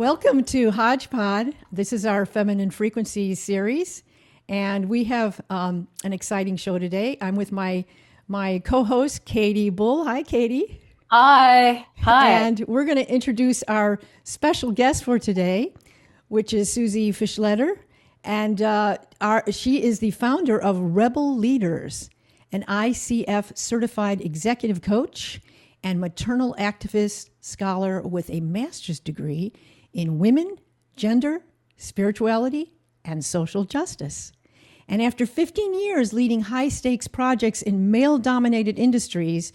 Welcome to Hodgepod. This is our Feminine Frequencies series, and we have an exciting show today. I'm with my co-host, Katie Bull. Hi, Katie. Hi. Hi. And we're going to introduce our special guest for today, which is Susie Fishleder. And she is the founder of Rebel Leaders, an ICF certified executive coach and maternal activist scholar with a master's degree in women, gender, spirituality, and social justice. And after 15 years leading high-stakes projects in male-dominated industries,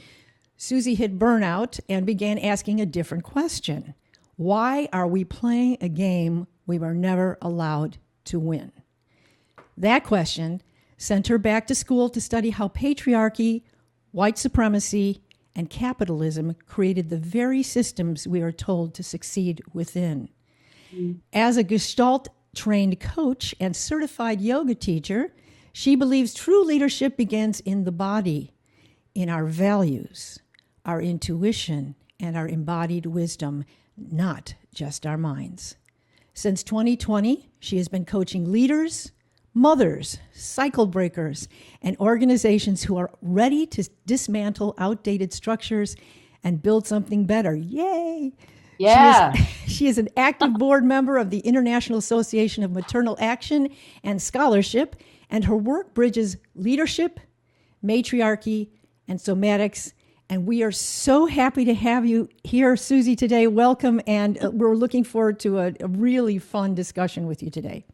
Susie hit burnout and began asking a different question. Why are we playing a game we were never allowed to win? That question sent her back to school to study how patriarchy, white supremacy, and capitalism created the very systems we are told to succeed within. As a Gestalt-trained coach and certified yoga teacher, she believes true leadership begins in the body, in our values, our intuition, and our embodied wisdom, not just our minds. Since 2020, she has been coaching leaders, mothers, cycle breakers, and organizations who are ready to dismantle outdated structures and build something better. Yay! Yeah. She is an active board member of the International Association of Maternal Action and Scholarship, and her work bridges leadership, matriarchy, and somatics. And we are so happy to have you here, Susie, today. Welcome, and we're looking forward to a really fun discussion with you today.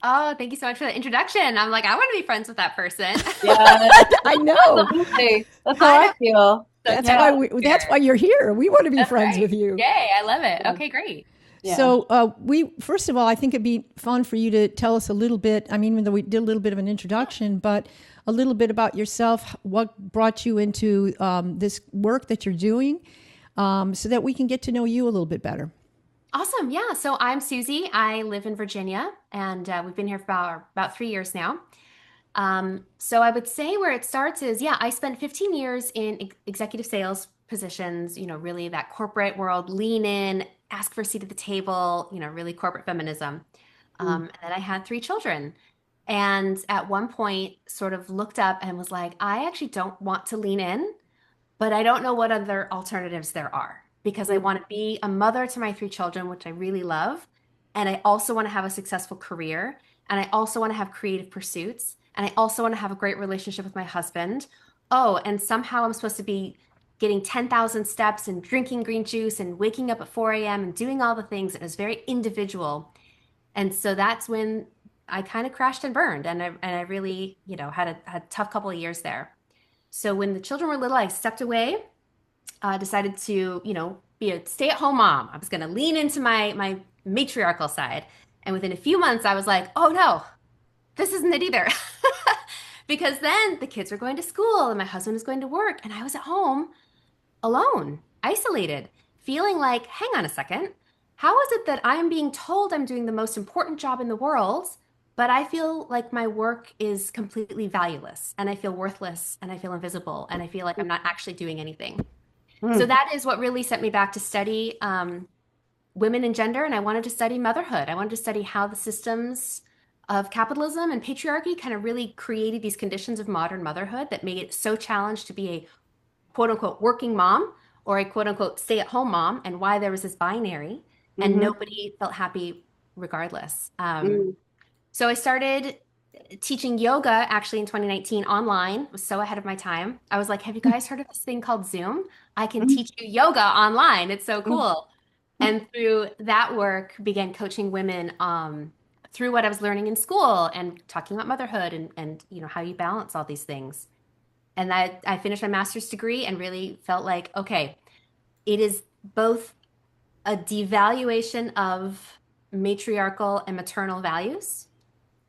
Oh, thank you so much for the introduction. I'm like, I want to be friends with that person. Yeah. I know. Absolutely. That's how I feel. That's why you're here. We want to be friends with you. Yay, I love it. Okay, great. Yeah. So first of all, I think it'd be fun for you to tell us a little bit. I mean, even though we did a little bit of an introduction, but a little bit about yourself, what brought you into this work that you're doing, so that we can get to know you a little bit better. Awesome. Yeah. So I'm Susie. I live in Virginia, and we've been here for about 3 years now. So I would say where it starts is, I spent 15 years in executive sales positions, really that corporate world, lean in, ask for a seat at the table, really corporate feminism. And then I had 3 children. And at one point sort of looked up and was like, I actually don't want to lean in, but I don't know what other alternatives there are, because I want to be a mother to my 3 children, which I really love. And I also want to have a successful career. And I also want to have creative pursuits. And I also want to have a great relationship with my husband. Oh, and somehow I'm supposed to be getting 10,000 steps and drinking green juice and waking up at 4 a.m. and doing all the things. It was very individual. And so that's when I kind of crashed and burned. And I really, had a tough couple of years there. So when the children were little, I stepped away, decided to, be a stay-at-home mom. I was going to lean into my matriarchal side. And within a few months, I was like, oh no, this isn't it either. Because then the kids were going to school and my husband was going to work and I was at home alone, isolated, feeling like, hang on a second, how is it that I'm being told I'm doing the most important job in the world, but I feel like my work is completely valueless and I feel worthless and I feel invisible and I feel like I'm not actually doing anything. So that is what really sent me back to study women and gender. And I wanted to study motherhood. I wanted to study how the systems of capitalism and patriarchy kind of really created these conditions of modern motherhood that made it so challenged to be a quote unquote working mom or a quote unquote stay at home mom, and why there was this binary and nobody felt happy regardless. So I started teaching yoga actually in 2019 online. Was so ahead of my time. I was like, have you guys heard of this thing called Zoom? I can teach you yoga online. It's so cool. And through that work, began coaching women through what I was learning in school and talking about motherhood and how you balance all these things. And I finished my master's degree and really felt like, okay, it is both a devaluation of matriarchal and maternal values,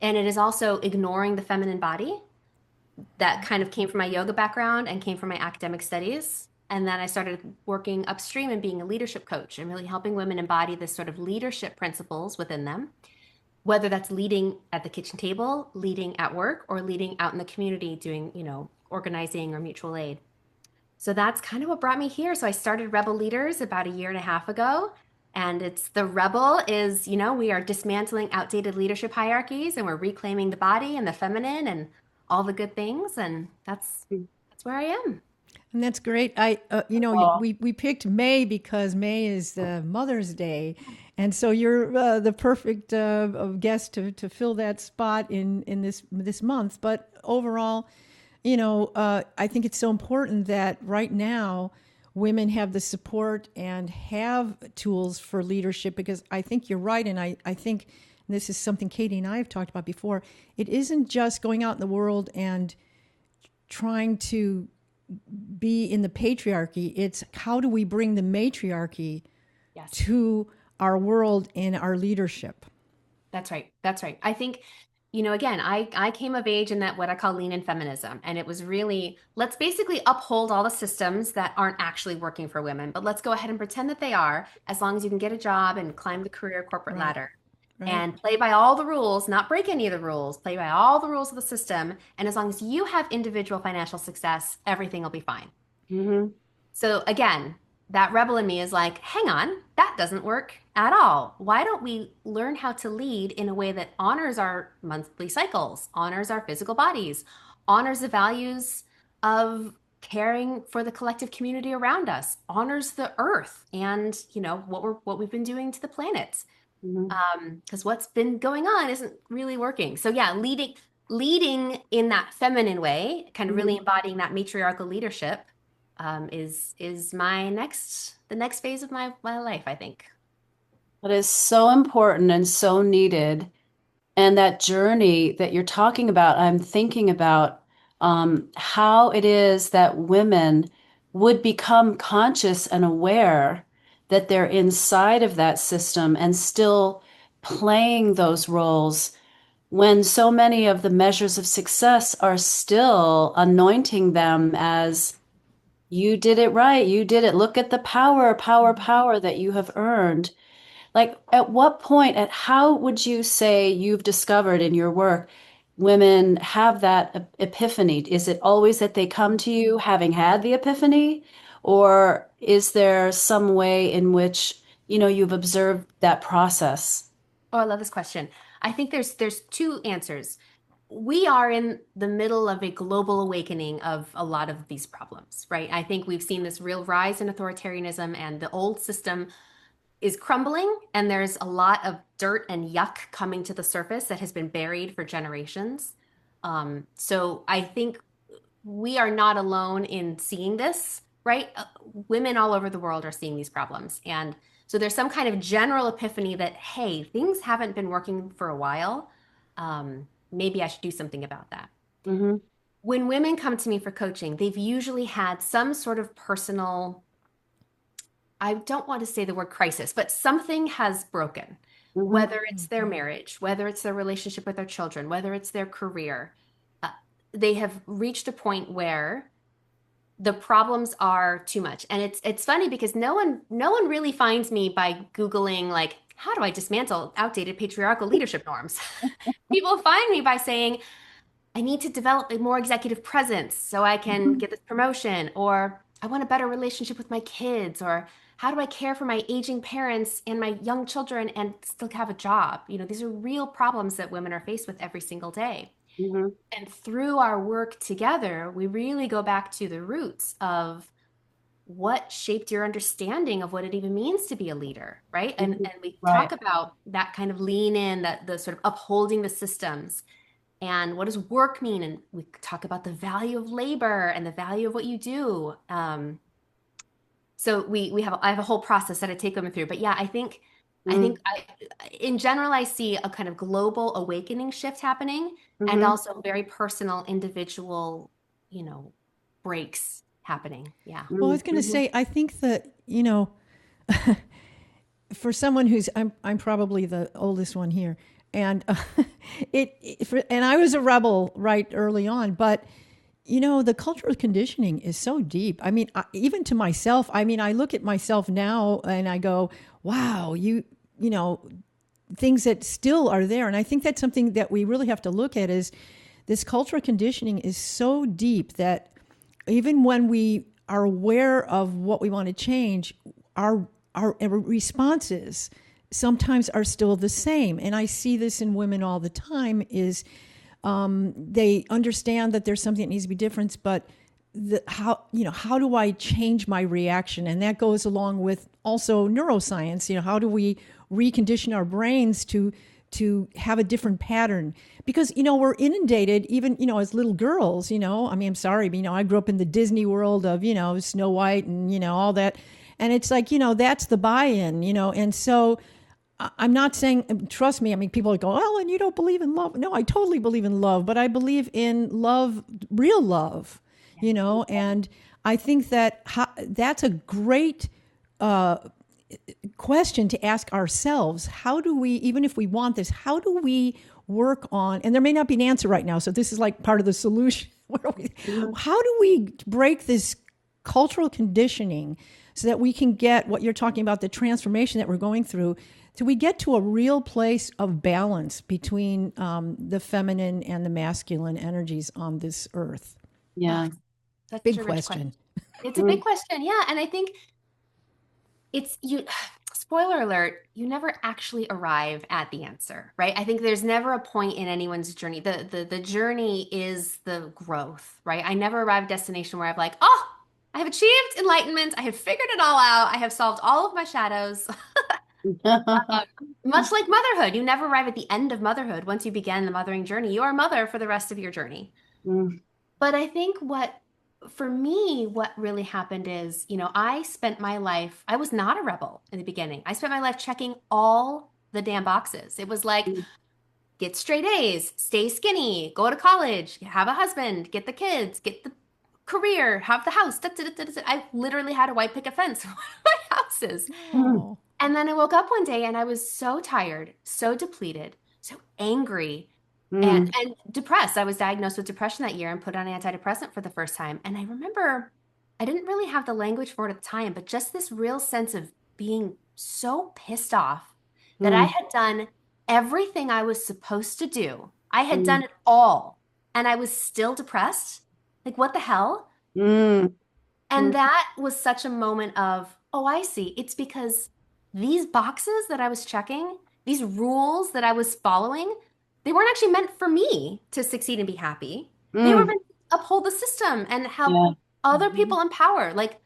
and it is also ignoring the feminine body that kind of came from my yoga background and came from my academic studies. And then I started working upstream and being a leadership coach and really helping women embody this sort of leadership principles within them, whether that's leading at the kitchen table, leading at work, or leading out in the community doing, organizing or mutual aid. So that's kind of what brought me here. So I started Rebel Leaders about a year and a half ago. And it's the rebel is, we are dismantling outdated leadership hierarchies and we're reclaiming the body and the feminine and all the good things. And that's where I am. And that's great. We picked May because May is the Mother's Day, and so you're the perfect guest to fill that spot in this month. But overall, I think it's so important that right now women have the support and have tools for leadership, because I think you're right, and I think this is something Katie and I have talked about before. It isn't just going out in the world and trying to be in the patriarchy. It's how do we bring the matriarchy Yes. to our world and our leadership. That's right. That's right. I think, again, I came of age in that what I call lean in feminism. And it was really, let's basically uphold all the systems that aren't actually working for women, but let's go ahead and pretend that they are, as long as you can get a job and climb the career corporate ladder. Right. And play by all the rules, not break any of the rules, play by all the rules of the system. And as long as you have individual financial success, everything will be fine. Mm-hmm. So again, that rebel in me is like, hang on, that doesn't work at all. Why don't we learn how to lead in a way that honors our monthly cycles, honors our physical bodies, honors the values of caring for the collective community around us, honors the earth and, what we've been doing to the planet. Because what's been going on isn't really working. So yeah, leading in that feminine way, kind of really embodying that matriarchal leadership, is the next phase of my life, I think. That is so important and so needed. And that journey that you're talking about, I'm thinking about how it is that women would become conscious and aware that they're inside of that system and still playing those roles when so many of the measures of success are still anointing them as, you did it right, you did it, look at the power that you have earned. Like, at what point, how would you say you've discovered in your work women have that epiphany? Is it always that they come to you having had the epiphany? Or is there some way in which, you've observed that process? Oh, I love this question. I think there's two answers. We are in the middle of a global awakening of a lot of these problems, right? I think we've seen this real rise in authoritarianism, and the old system is crumbling, and there's a lot of dirt and yuck coming to the surface that has been buried for generations. So I think we are not alone in seeing this, right? Women all over the world are seeing these problems. And so there's some kind of general epiphany that, hey, things haven't been working for a while. Maybe I should do something about that. Mm-hmm. When women come to me for coaching, they've usually had some sort of personal, I don't want to say the word crisis, but something has broken, whether it's their marriage, whether it's their relationship with their children, whether it's their career. They have reached a point where the problems are too much. And it's funny because no one really finds me by Googling, like, how do I dismantle outdated patriarchal leadership norms? People find me by saying, I need to develop a more executive presence so I can get this promotion, or I want a better relationship with my kids, or how do I care for my aging parents and my young children and still have a job? These are real problems that women are faced with every single day. Mm-hmm. And through our work together, we really go back to the roots of what shaped your understanding of what it even means to be a leader, right? And we talk about that kind of lean in, that the sort of upholding the systems. And what does work mean? And we talk about the value of labor and the value of what you do. So I have a whole process that I take women through. But yeah, I think in general, I see a kind of global awakening shift happening, and also very personal, individual, breaks happening. Yeah. Well, I was going to say, I think that, for someone who's, I'm probably the oldest one here, and and I was a rebel right early on, but the cultural conditioning is so deep. I mean, even to myself, I look at myself now and I go, wow, things that still are there. And I think that's something that we really have to look at, is this cultural conditioning is so deep that even when we are aware of what we want to change, our our responses sometimes are still the same. And I see this in women all the time is they understand that there's something that needs to be different, but how do I change my reaction? And that goes along with also neuroscience. How do we recondition our brains to have a different pattern? Because we're inundated, even as little girls. I mean, I'm sorry, but I grew up in the Disney world of Snow White and all that, and it's like that's the buy-in. And so I'm not saying, trust me, I mean, people go, oh, and you don't believe in love. No, I totally believe in love, but I believe in love, real love, and I think that that's a great question to ask ourselves. How do we, even if we want this, how do we work on, and there may not be an answer right now, so this is like part of the solution. How do we break this cultural conditioning so that we can get what you're talking about, the transformation that we're going through, till we get to a real place of balance between the feminine and the masculine energies on this earth? Yeah. Such Big a rich question. It's a big question. Yeah. And I think it's spoiler alert, you never actually arrive at the answer, right? I think there's never a point in anyone's journey. The journey is the growth, right? I never arrive at a destination where I'm like, oh, I have achieved enlightenment. I have figured it all out. I have solved all of my shadows. Much like motherhood, you never arrive at the end of motherhood. Once you begin the mothering journey, you are a mother for the rest of your journey. But I think for me, what really happened is, I spent my life, I was not a rebel in the beginning. I spent my life checking all the damn boxes. It was like, get straight A's, stay skinny, go to college, have a husband, get the kids, get the career, have the house. Da, da, da, da, da. I literally had a white picket fence for one of my houses. Oh. And then I woke up one day and I was so tired, so depleted, so angry, and depressed. I was diagnosed with depression that year and put on antidepressant for the first time. And I remember I didn't really have the language for it at the time, but just this real sense of being so pissed off that I had done everything I was supposed to do. I had done it all, and I was still depressed. Like, what the hell? And that was such a moment of, oh, I see. It's because these boxes that I was checking, these rules that I was following, they weren't actually meant for me to succeed and be happy. They were meant to uphold the system and help other people empower. Like,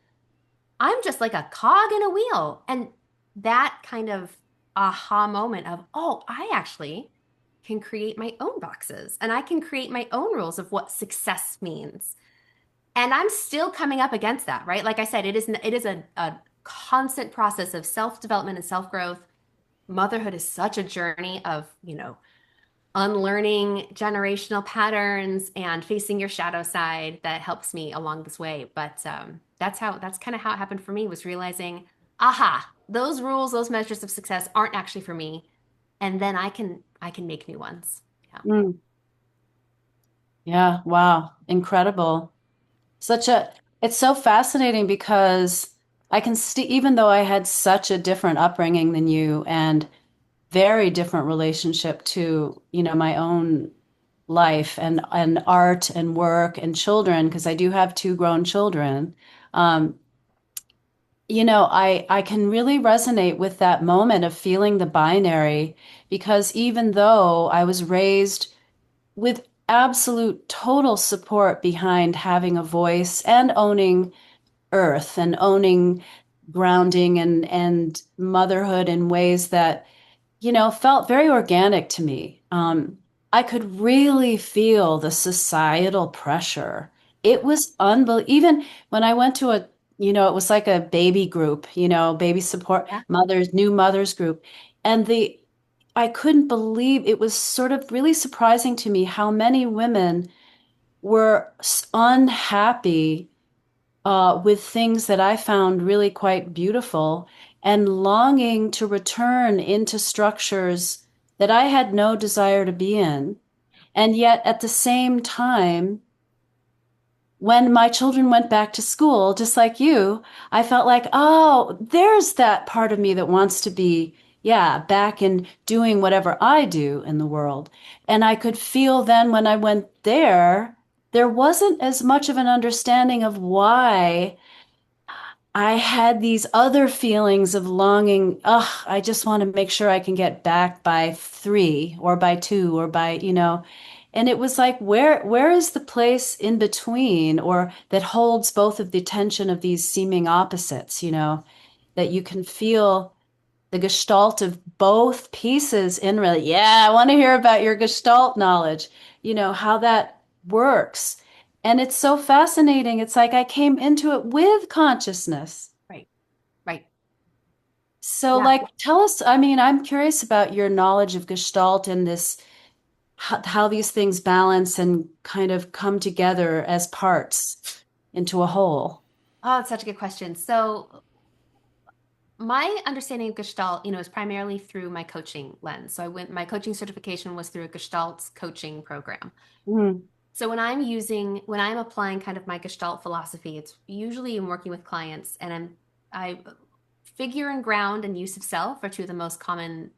I'm just like a cog in a wheel. And that kind of aha moment of, oh, I actually can create my own boxes and I can create my own rules of what success means. And I'm still coming up against that, right? Like I said, it is a constant process of self-development and self-growth. Motherhood is such a journey of, unlearning generational patterns and facing your shadow side that helps me along this way. But that's kind of how it happened for me, was realizing, aha, those rules, those measures of success aren't actually for me. And then I can make new ones. Yeah. Yeah. Wow. Incredible. It's so fascinating because I can see, even though I had such a different upbringing than you and very different relationship to, my own life and art and work and children, because I do have two grown children. I can really resonate with that moment of feeling the binary, because even though I was raised with absolute total support behind having a voice and owning earth and owning grounding and motherhood in ways that felt very organic to me. I could really feel the societal pressure. It was unbelievable. Even when I went to it was like a baby group, baby support new mothers group. And I couldn't believe, it was sort of really surprising to me how many women were unhappy with things that I found really quite beautiful and longing to return into structures that I had no desire to be in. And yet at the same time, when my children went back to school, just like you, I felt like, oh, there's that part of me that wants to be, back in doing whatever I do in the world. And I could feel then when I went there wasn't as much of an understanding of why I had these other feelings of longing. Ugh, I just want to make sure I can get back by 3 or by 2 or by, and it was like, where is the place in between or that holds both of the tension of these seeming opposites, that you can feel the gestalt of both pieces in really, yeah, I want to hear about your gestalt knowledge, how that works. And it's so fascinating. It's like I came into it with consciousness. Right. Right. So, Yeah. like, tell us, I mean, I'm curious about your knowledge of Gestalt and this, how these things balance and kind of come together as parts into a whole. Oh, it's such a good question. So my understanding of Gestalt, is primarily through my coaching lens. So my coaching certification was through a Gestalt coaching program. Mm, So when I'm applying kind of my Gestalt philosophy, it's usually in working with clients, and I figure and ground and use of self are two of the most common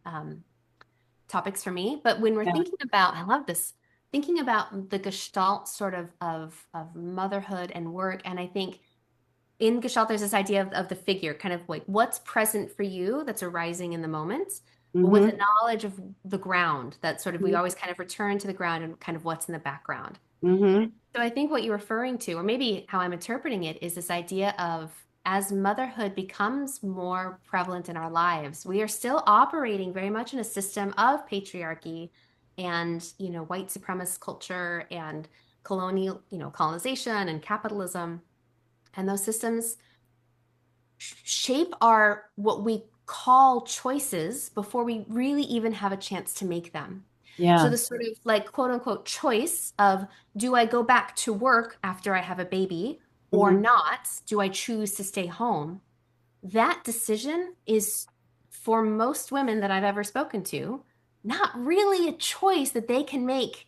topics for me. But when we're yeah. thinking about, I love this, thinking about the Gestalt sort of motherhood and work, and I think in Gestalt, there's this idea of the figure, kind of like what's present for you that's arising in the moment, but with a Mm-hmm. knowledge of the ground that sort of we always kind of return to the ground and kind of what's in the background. Mm-hmm. So I think what you're referring to, or maybe how I'm interpreting it, is this idea of as motherhood becomes more prevalent in our lives, we are still operating very much in a system of patriarchy and, white supremacist culture and colonial, colonization and capitalism. And those systems shape our what we call choices before we really even have a chance to make them. So Yeah. the sort of like quote unquote choice of do I go back to work after I have a baby or Mm-hmm. not? Do I choose to stay home? That decision is for most women that I've ever spoken to, not really a choice that they can make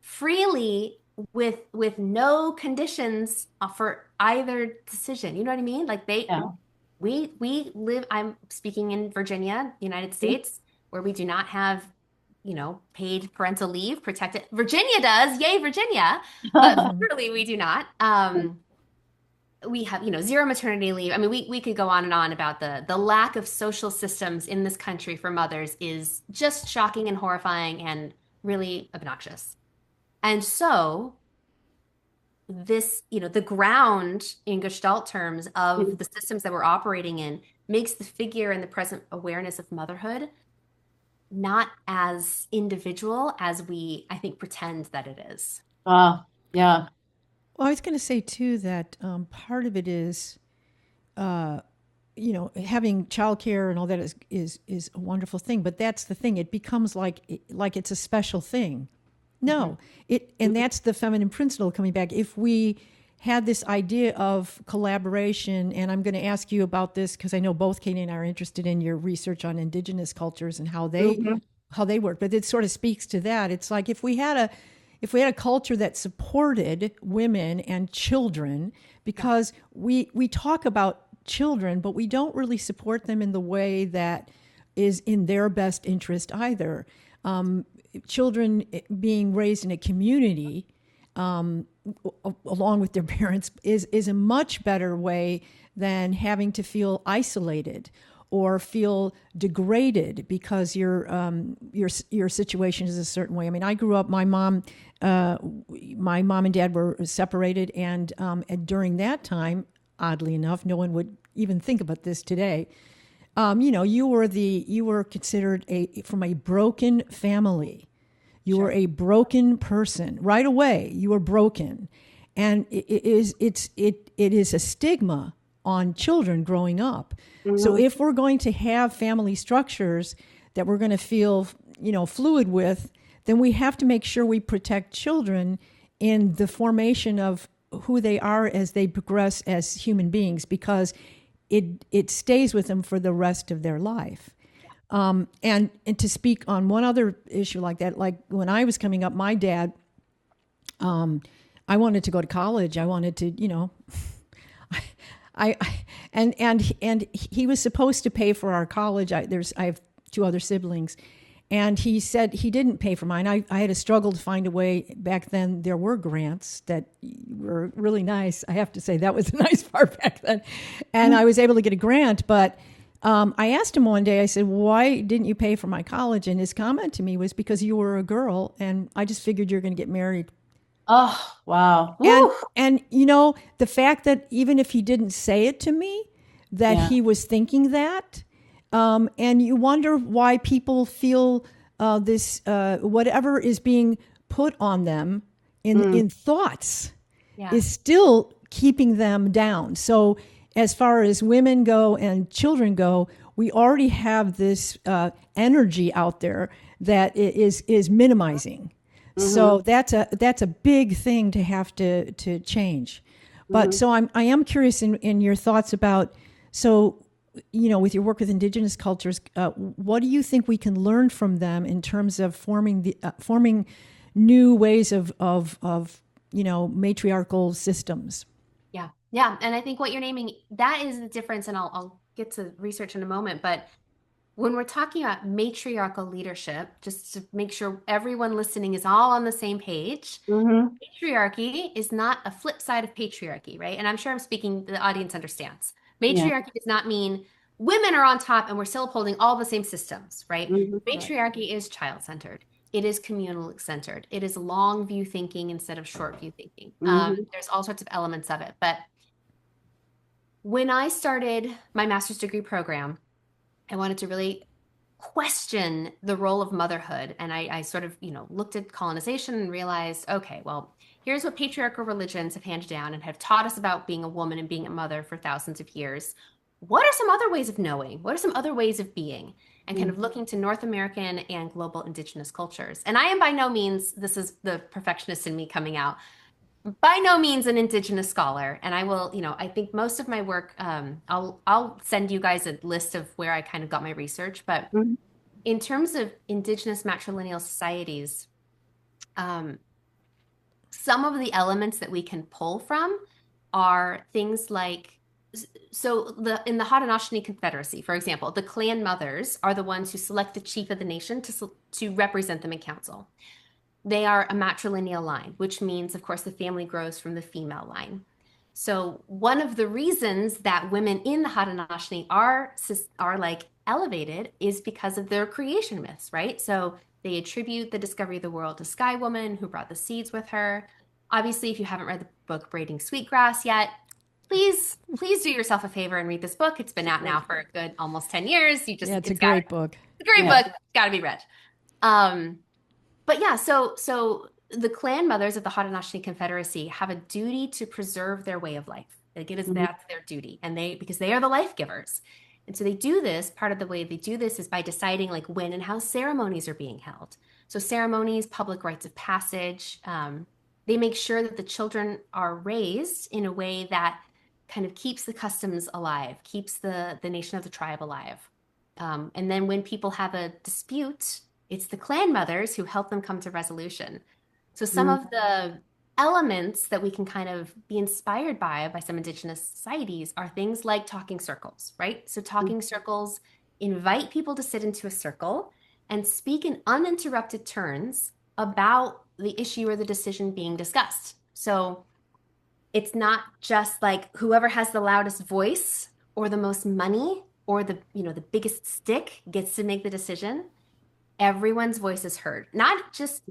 freely with no conditions for either decision. You know what I mean? Like Yeah. we live, I'm speaking in Virginia, United States, where we do not have, paid parental leave protected. Virginia does, yay, Virginia, but Mhm. federally we do not. We have, zero maternity leave. I mean, we could go on and on about the lack of social systems in this country for mothers is just shocking and horrifying and really obnoxious. And so this, the ground in Gestalt terms of the systems that we're operating in makes the figure and the present awareness of motherhood not as individual as we, I think, pretend that it is. Yeah. Well, I was going to say too that part of it is, having childcare and all that is a wonderful thing. But that's the thing; it becomes like it's a special thing. Mhm. No, and that's the feminine principle coming back. If we had this idea of collaboration, and I'm going to ask you about this because I know both Katie and I are interested in your research on Indigenous cultures and Mhm. how they work. But it sort of speaks to that. It's like if we had a culture that supported women and children, Yeah. because we talk about children, but we don't really support them in the way that is in their best interest either. Children being raised in a community along with their parents is a much better way than having to feel isolated or feel degraded because your situation is a certain way. I mean, I grew up. My mom and dad were separated, and during that time, oddly enough, no one would even think about this today. You were considered from a broken family. You were Sure. a broken person right away. You were broken, and it is a stigma on children growing up. So Mhm. if we're going to have family structures that we're going to feel fluid with, then we have to make sure we protect children in the formation of who they are as they progress as human beings, because it stays with them for the rest of their life. And to speak on one other issue like that, like when I was coming up, my dad, I wanted to go to college. I wanted to, I and he was supposed to pay for our college. I have two other siblings, And he said he didn't pay for mine. I had a struggle to find a way. Back then, there were grants that were really nice. I have to say that was the nice part back then. And I was able to get a grant. But I asked him one day, I said, why didn't you pay for my college? And his comment to me was, because you were a girl and I just figured you're going to get married. Oh, wow. And Woo. and you know, the fact that even if he didn't say it to me, that Yeah. he was thinking that, and you wonder why people feel this whatever is being put on them in thoughts Yeah. is still keeping them down. So as far as women go and children go, we already have this energy out there that is minimizing. So that's a big thing to have to change. But so I am curious in your thoughts about, so, you know, with your work with Indigenous cultures, what do you think we can learn from them in terms of forming new ways of you know, matriarchal systems? Yeah. Yeah. And I think what you're naming, that is the difference. And I'll get to research in a moment. But when we're talking about matriarchal leadership, just to make sure everyone listening is all on the same page, matriarchy is not a flip side of patriarchy, right? And I'm sure I'm speaking, the audience understands. Yeah. Matriarchy does not mean women are on top and we're still upholding all the same systems, right? Mhm. Matriarchy is child-centered. It is communal-centered. It is long view thinking instead of short view thinking. There's all sorts of elements of it. But when I started my master's degree program, I wanted to really question the role of motherhood. And I sort of, you know, looked at colonization and realized, okay, well, here's what patriarchal religions have handed down and have taught us about being a woman and being a mother for thousands of years. What are some other ways of knowing? What are some other ways of being? And kind of looking to North American and global Indigenous cultures. And I am by no means, this is the perfectionist in me coming out, by no means an Indigenous scholar. And I will, you know, I think most of my work, I'll send you guys a list of where I kind of got my research. But in terms of Indigenous matrilineal societies, some of the elements that we can pull from are things like, so in the Haudenosaunee Confederacy, for example, the clan mothers are the ones who select the chief of the nation to represent them in council. They are a matrilineal line, which means, of course, the family grows from the female line. So one of the reasons that women in the Haudenosaunee are like elevated is because of their creation myths, right? So they attribute the discovery of the world to Sky Woman, who brought the seeds with her. Obviously, if you haven't read the book Braiding Sweetgrass yet, please do yourself a favor and read this book. It's been out now for a good almost 10 years. Yeah, it's a great book. It's a great book. It's got to be read. But yeah, so the clan mothers of the Haudenosaunee Confederacy have a duty to preserve their way of life. Like it is that's their duty, and because they are the life givers. And so they do this, part of the way they do this is by deciding like when and how ceremonies are being held. So ceremonies, public rites of passage, they make sure that the children are raised in a way that kind of keeps the customs alive, keeps the nation of the tribe alive. And then when people have a dispute, it's the clan mothers who help them come to resolution. So some of the elements that we can kind of be inspired by some Indigenous societies are things like talking circles, right? So talking circles invite people to sit into a circle and speak in uninterrupted turns about the issue or the decision being discussed. So it's not just like whoever has the loudest voice or the most money or the biggest stick gets to make the decision. Everyone's voice is heard. Not just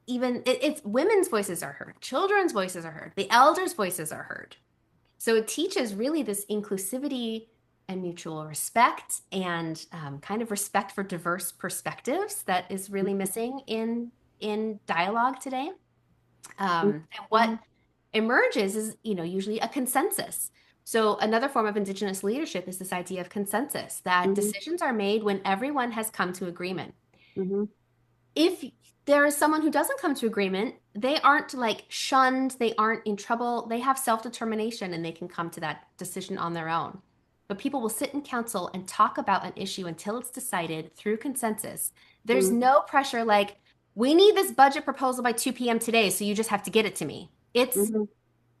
even, it's women's voices are heard, children's voices are heard, the elders' voices are heard. So it teaches really this inclusivity and mutual respect and kind of respect for diverse perspectives that is really missing in dialogue today. And what emerges is, usually a consensus. So another form of Indigenous leadership is this idea of consensus, that decisions are made when everyone has come to agreement. If there is someone who doesn't come to agreement, they aren't like shunned, they aren't in trouble, they have self-determination and they can come to that decision on their own. But people will sit in council and talk about an issue until it's decided through consensus. There's no pressure like, we need this budget proposal by 2 p.m. today, so you just have to get it to me. It's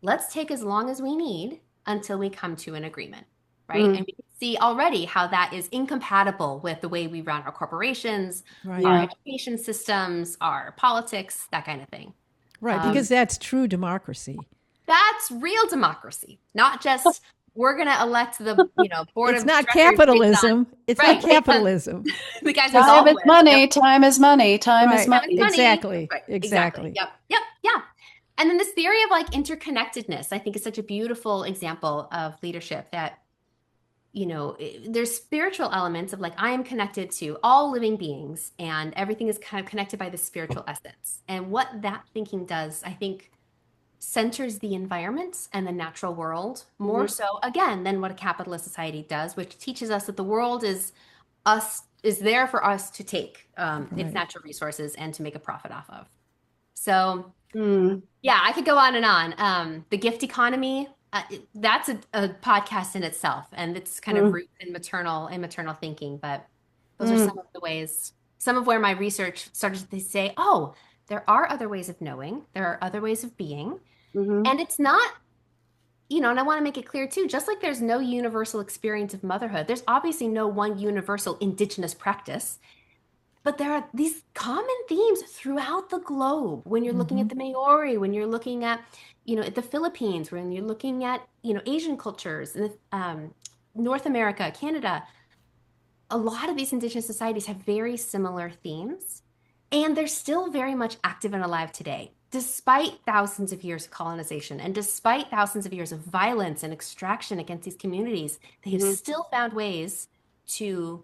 let's take as long as we need until we come to an agreement. right? And we can see already how that is incompatible with the way we run our corporations, Right. our Yeah. education systems, our politics, that kind of thing. Right, because that's true democracy. That's real democracy, not just we're going to elect the board It's of not directors capitalism. It's not right, based on capitalism. the guys we Time golf is with. money. Yep. Time is money. Time is Right. Time is money. money. Exactly. Right. Exactly. Yep. Yeah. And then this theory of like interconnectedness, I think is such a beautiful example of leadership that, there's spiritual elements of like, I am connected to all living beings and everything is kind of connected by the spiritual essence. And what that thinking does, I think, centers the environment and the natural world more so, again, than what a capitalist society does, which teaches us that the world is there for us to take its natural resources and to make a profit off of. So yeah, I could go on and on. The gift economy, that's a podcast in itself, and it's kind of roots in maternal thinking. But those are some of the ways, some of where my research started to say, oh, there are other ways of knowing, there are other ways of being, and it's not, and I want to make it clear too, just like there's no universal experience of motherhood, there's obviously no one universal Indigenous practice. But there are these common themes throughout the globe. When you're looking at the Maori, when you're looking at, at the Philippines, when you're looking at, Asian cultures, North America, Canada, a lot of these Indigenous societies have very similar themes, and they're still very much active and alive today, despite thousands of years of colonization and despite thousands of years of violence and extraction against these communities. They have still found ways to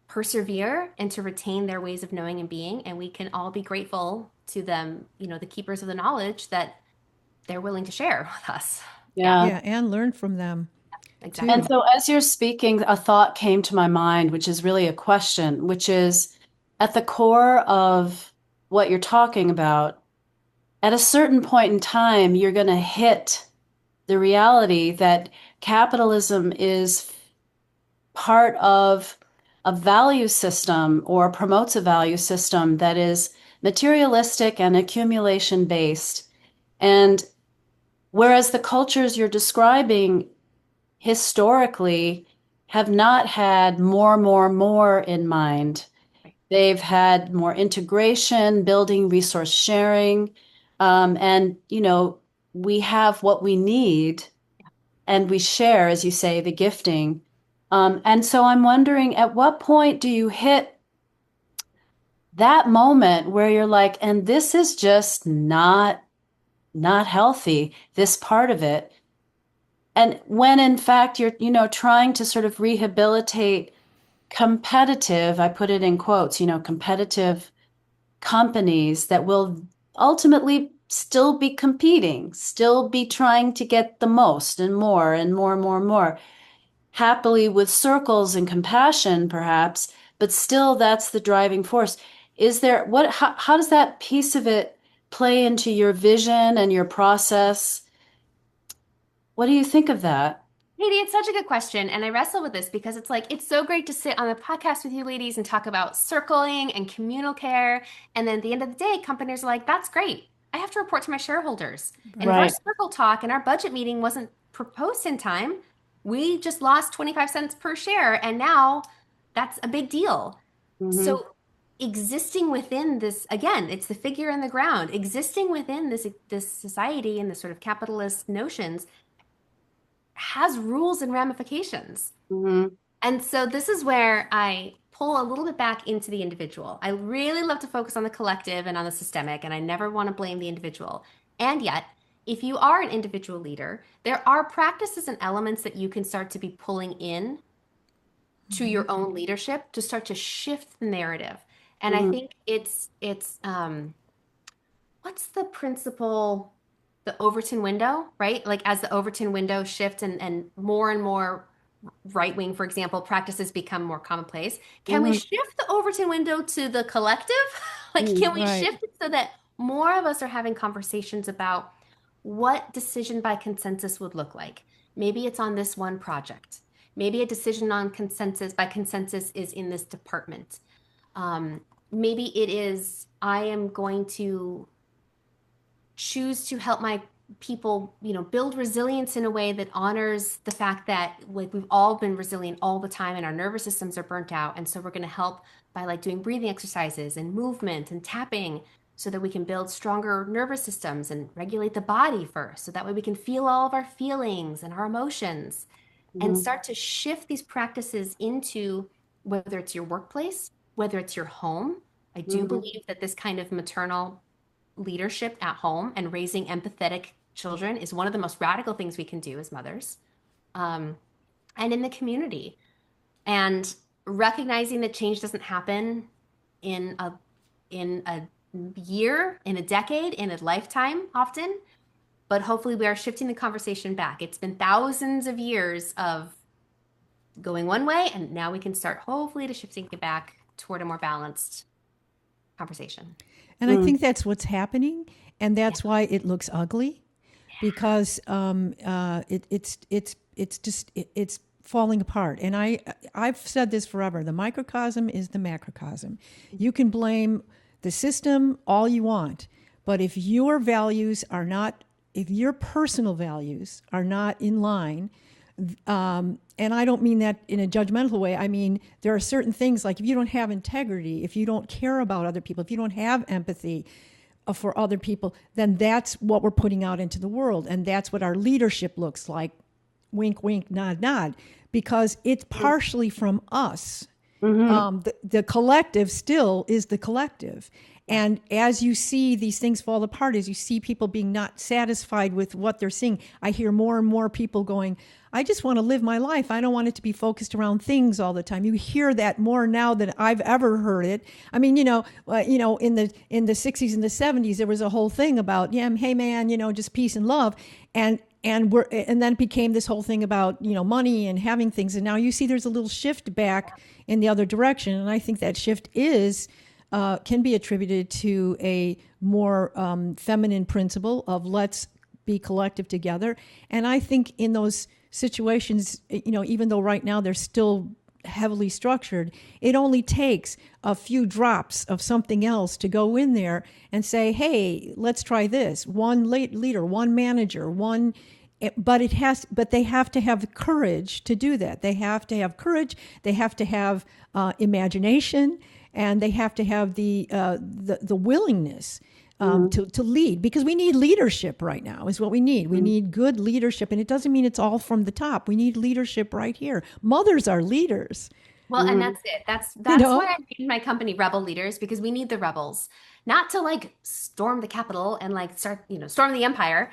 persevere and to retain their ways of knowing and being, and we can all be grateful to them, the keepers of the knowledge that they're willing to share with us. Yeah, and learn from them. Exactly. And so as you're speaking, a thought came to my mind, which is really a question, which is at the core of what you're talking about, at a certain point in time, you're going to hit the reality that capitalism is part of a value system or promotes a value system that is materialistic and accumulation based. And whereas the cultures you're describing historically have not had more in mind, they've had more integration, building, resource sharing, and we have what we need, and we share, as you say, the gifting. And so I'm wondering, at what point do you hit that moment where you're like, and this is just not healthy, this part of it? And when in fact you're, trying to sort of rehabilitate competitive, I put it in quotes, competitive companies that will ultimately still be competing, still be trying to get the most and more and more and more and more, happily with circles and compassion perhaps, but still that's the driving force. Is there, how does that piece of it play into your vision and your process? What do you think of that? Katie, it's such a good question. And I wrestle with this because it's like, it's so great to sit on the podcast with you ladies and talk about circling and communal care. And then at the end of the day, companies are like, that's great. I have to report to my shareholders. And if our circle talk and our budget meeting wasn't proposed in time, we just lost 25 cents per share. And now that's a big deal. So existing within this, again, it's the figure in the ground, existing within this society and this sort of capitalist notions has rules and ramifications. And so this is where I pull a little bit back into the individual. I really love to focus on the collective and on the systemic, and I never want to blame the individual. And yet, if you are an individual leader, there are practices and elements that you can start to be pulling in to your own leadership to start to shift the narrative. And I think it's what's the principle, the Overton window, right? Like as the Overton window shifts and more right-wing, for example, practices become more commonplace. Can we shift the Overton window to the collective? Like, can we shift it so that more of us are having conversations about what decision by consensus would look like? Maybe it's on this one project. Maybe a decision on consensus by consensus is in this department. Maybe it is, I am going to choose to help people, build resilience in a way that honors the fact that like we've all been resilient all the time and our nervous systems are burnt out. And so we're going to help by like doing breathing exercises and movement and tapping so that we can build stronger nervous systems and regulate the body first. So that way we can feel all of our feelings and our emotions and start to shift these practices into whether it's your workplace, whether it's your home. I do believe that this kind of maternal leadership at home and raising empathetic children is one of the most radical things we can do as mothers, and in the community. And recognizing that change doesn't happen in a year, in a decade, in a lifetime often, but hopefully we are shifting the conversation back. It's been thousands of years of going one way, and now we can start hopefully to shifting it back toward a more balanced conversation. And I think that's what's happening, and that's why it looks ugly, because it's falling apart. And I've said this forever: the microcosm is the macrocosm. You can blame the system all you want, but if your values are not, if your personal values are not in line, and I don't mean that in a judgmental way. I mean, there are certain things like if you don't have integrity, if you don't care about other people, if you don't have empathy for other people, then that's what we're putting out into the world. And that's what our leadership looks like. Wink, wink, nod, nod, because it's partially from us. The collective still is the collective. And as you see these things fall apart, as you see people being not satisfied with what they're seeing, I hear more and more people going, I just want to live my life. I don't want it to be focused around things all the time. You hear that more now than I've ever heard it. I mean, in the 60s and the 70s, there was a whole thing about, hey man, just peace and love. And then it became this whole thing about, money and having things. And now you see there's a little shift back in the other direction. And I think that shift can be attributed to a more feminine principle of let's be collective together. And I think in those situations, even though right now they're still heavily structured, it only takes a few drops of something else to go in there and say, hey, let's try this. One leader, one manager, but they have to have the courage to do that. They have to have courage. They have to have imagination, and they have to have the willingness to lead, because we need leadership right now is what we need. We need good leadership, and it doesn't mean it's all from the top. We need leadership right here. Mothers are leaders. Well, and that's it. That's why I named my company Rebel Leaders, because we need the rebels, not to like storm the Capitol and like start, storm the empire.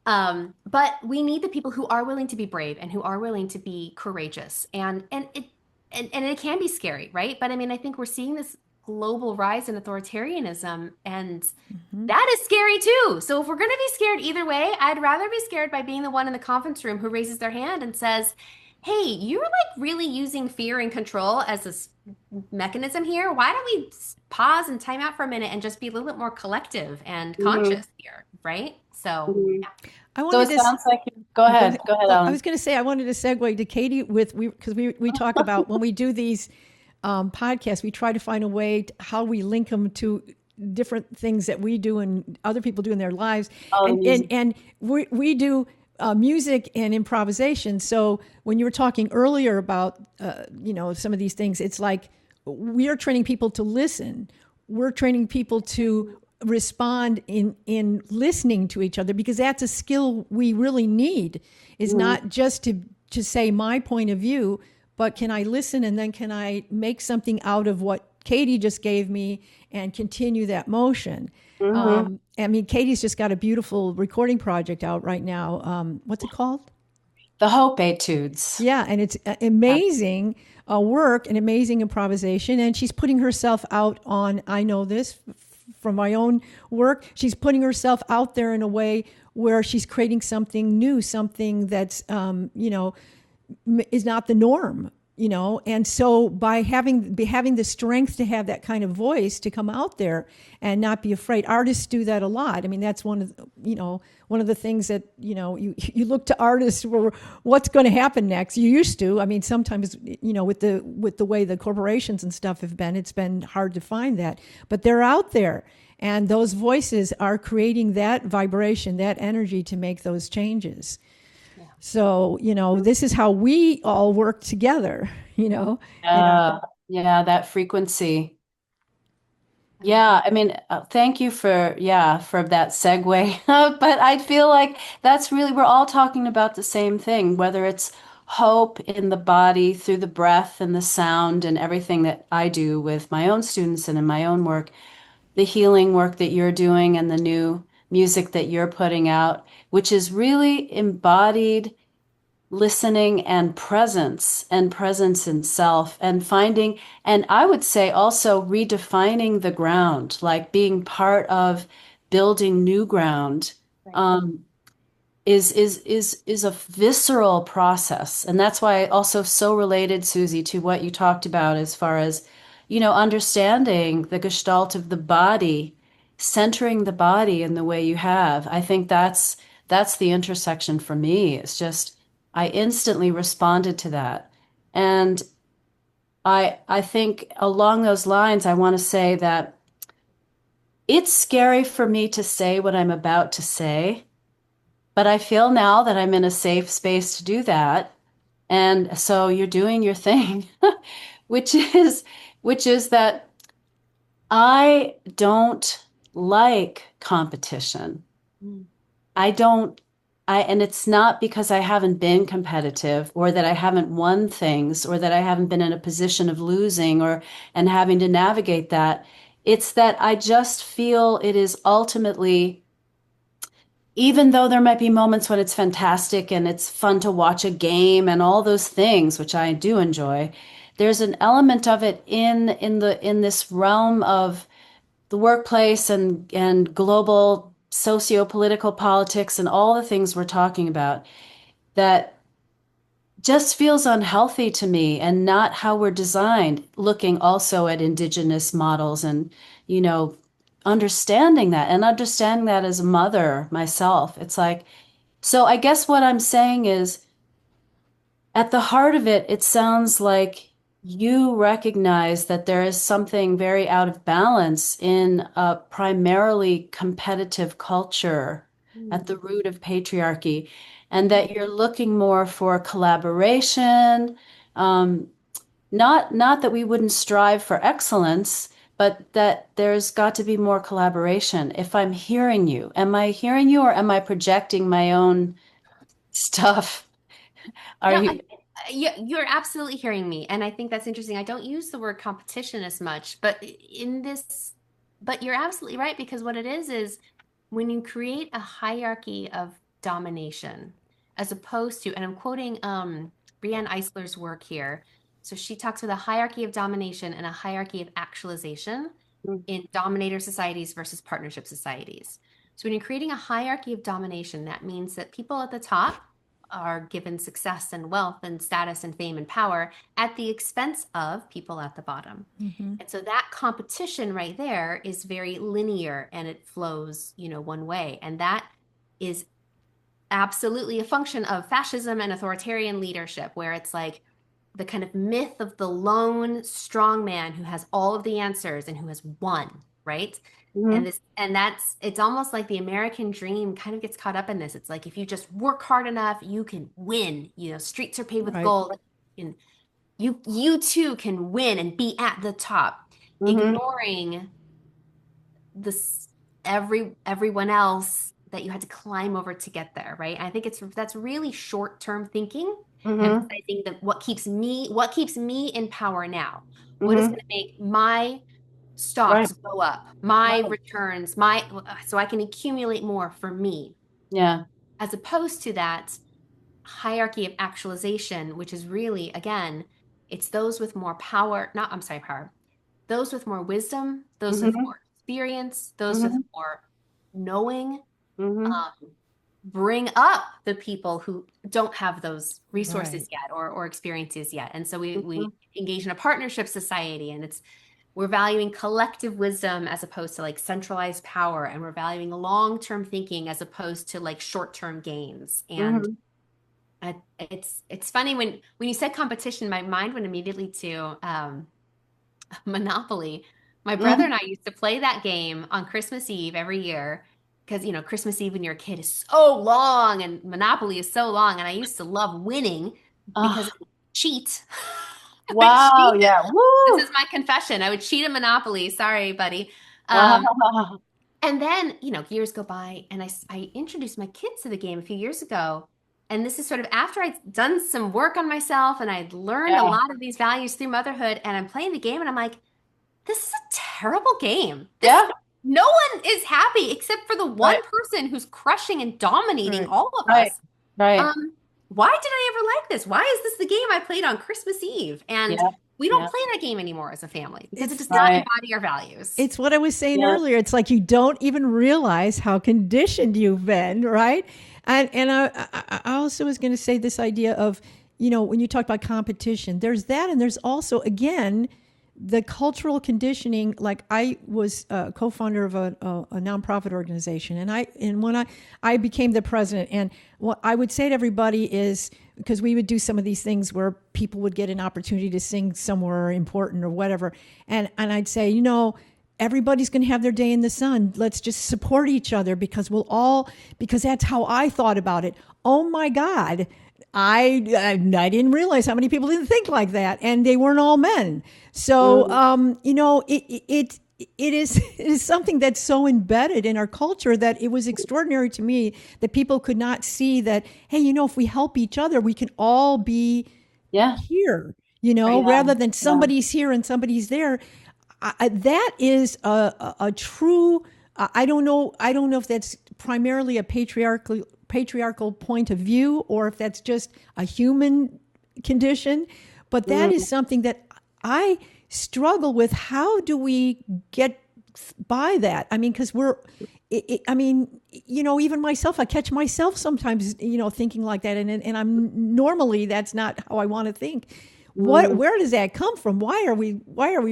But we need the people who are willing to be brave and who are willing to be courageous. And it can be scary, right? But I mean, I think we're seeing this global rise in authoritarianism, and that is scary too. So if we're going to be scared either way, I'd rather be scared by being the one in the conference room who raises their hand and says, hey, you're like really using fear and control as this mechanism here. Why don't we pause and time out for a minute and just be a little bit more collective and conscious here, right? So yeah. Sounds like go ahead, Ellen. I was going to say, I wanted to segue to Katie because we talk about when we do these podcasts, we try to find a way how we link them to different things that we do and other people do in their lives. And we do music and improvisation. So when you were talking earlier about, some of these things, it's like we are training people to listen. We're training people to respond in listening to each other, because that's a skill we really need, is not just to say my point of view, but can I listen, and then can I make something out of what Katie just gave me and continue that motion. I mean, Katie's just got a beautiful recording project out right now. What's it called? The Hope Etudes. Yeah, and it's amazing work and amazing improvisation, and she's putting herself out on, I know this from my own work, she's putting herself out there in a way where she's creating something new, something that's, is not the norm, and so by having the strength to have that kind of voice to come out there and not be afraid. Artists do that a lot. I mean, that's one of the things that, you look to artists for what's going to happen next. You used to, I mean, sometimes, with the way the corporations and stuff have been, it's been hard to find that, but they're out there. And those voices are creating that vibration, that energy to make those changes. Yeah. So, this is how we all work together, And Yeah, that frequency. Yeah, I mean, thank you for that segue. But I feel like that's really, we're all talking about the same thing, whether it's hope in the body through the breath and the sound and everything that I do with my own students and in my own work, the healing work that you're doing and the new music that you're putting out, which is really embodied listening and presence in self and finding, and I would say also redefining the ground, like being part of building new ground. Right. Is a visceral process. And that's why also so related, Susie, to what you talked about as far as, understanding the gestalt of the body, centering the body in the way you have. I think that's the intersection for me. It's just I instantly responded to that. And I think along those lines, I want to say that it's scary for me to say what I'm about to say, but I feel now that I'm in a safe space to do that. And so you're doing your thing, which is that I don't like competition. Mm. I don't and it's not because I haven't been competitive or that I haven't won things or that I haven't been in a position of losing or and having to navigate that. It's that I just feel it is ultimately, even though there might be moments when it's fantastic and it's fun to watch a game and all those things, which I do enjoy, there's an element of it in this realm of the workplace and global socio-political politics and all the things we're talking about that just feels unhealthy to me and not how we're designed, looking also at Indigenous models and, you know, understanding that as a mother myself. It's like, so I guess what I'm saying is at the heart of it, it sounds like you recognize that there is something very out of balance in a primarily competitive culture at Mm. the root of patriarchy, and that you're looking more for collaboration. Um, not that we wouldn't strive for excellence, but that there's got to be more collaboration. If I'm hearing you, am I hearing you or am I projecting my own stuff? Are No, you? you're absolutely hearing me. And I think that's interesting. I don't use the word competition as much, but you're absolutely right, because what it is when you create a hierarchy of domination, as opposed to, and I'm quoting Brianne Eisler's work here. So she talks with a hierarchy of domination and a hierarchy of actualization in dominator societies versus partnership societies. So when you're creating a hierarchy of domination, that means that people at the top are given success and wealth and status and fame and power at the expense of people at the bottom. mm-hmm. And so that competition right there is very linear and it flows, one way. And that is absolutely a function of fascism and authoritarian leadership, where it's like the kind of myth of the lone strong man who has all of the answers and who has won, right? Mhm. It's almost like the American dream kind of gets caught up in this. It's like if you just work hard enough, you can win. Streets are paved with Right. gold, and you too can win and be at the top, Mhm. ignoring this everyone else that you had to climb over to get there, right? And I think that's really short-term thinking, Mhm. emphasizing that what keeps me in power now, what is going Mhm. to make my Right. stocks go up, my Right. returns, my so I can accumulate more for me, Yeah. as opposed to that hierarchy of actualization, which is really, again, it's those with more power, not, I'm sorry, power, those with more wisdom, those with Mhm. more experience, those with Mhm. more knowing, Mhm. bring up the people who don't have those Right. resources yet or experiences yet. And so we Mhm. engage in a partnership society, and we're valuing collective wisdom as opposed to like centralized power, and we're valuing long-term thinking as opposed to like short-term gains. And Mhm. it's funny when you said competition, my mind went immediately to Monopoly, My brother and I used to play that game on Christmas Eve every year because, Christmas Eve when you're a kid is so long and Monopoly is so long. And I used to love winning because I Oh, would cheat. I would wow. cheat. Yeah. This Woo. is my confession. I would cheat a Monopoly. Sorry, buddy. Um, Wow. and then, years go by and I introduced my kids to the game a few years ago. And this is sort of after I'd done some work on myself and I'd learned a Yeah. lot of these values through motherhood. And I'm playing the game and I'm like, this is a terrible game. Yeah. No one is happy except for the one Right. person who's crushing and dominating Right. all of Right. us. Right. Why did I ever like this? Why is this the game I played on Christmas Eve? And Yeah. we don't Yeah. play that game anymore as a family because it It's does not Right. embody our values. it's what I was saying Yeah. earlier. It's like you don't even realize how conditioned you've been, right? And I also was going to say this idea of, when you talk about competition, there's that, and there's also again the cultural conditioning. Like I was a co-founder of a nonprofit organization, and when I became the president, and what I would say to everybody is, because we would do some of these things where people would get an opportunity to sing somewhere important or whatever, and I'd say, everybody's going to have their day in the sun. Let's just support each other because that's how I thought about it. Oh my God. I didn't realize how many people didn't think like that, and they weren't all men. So, Mm. it is something that's so embedded in our culture that it was extraordinary to me that people could not see that, hey, if we help each other, we can all be Yeah. here, Right. Yeah. rather than Yeah. somebody's here and somebody's there. That is a true. I don't know. I don't know if that's primarily a patriarchal point of view or if that's just a human condition, but that is Mm. something that I struggle with. How do we get by that? I mean, because I mean, even myself, I catch myself sometimes, thinking like that, and I'm normally that's not how I want to think. Mm. Where does that come from? Why are we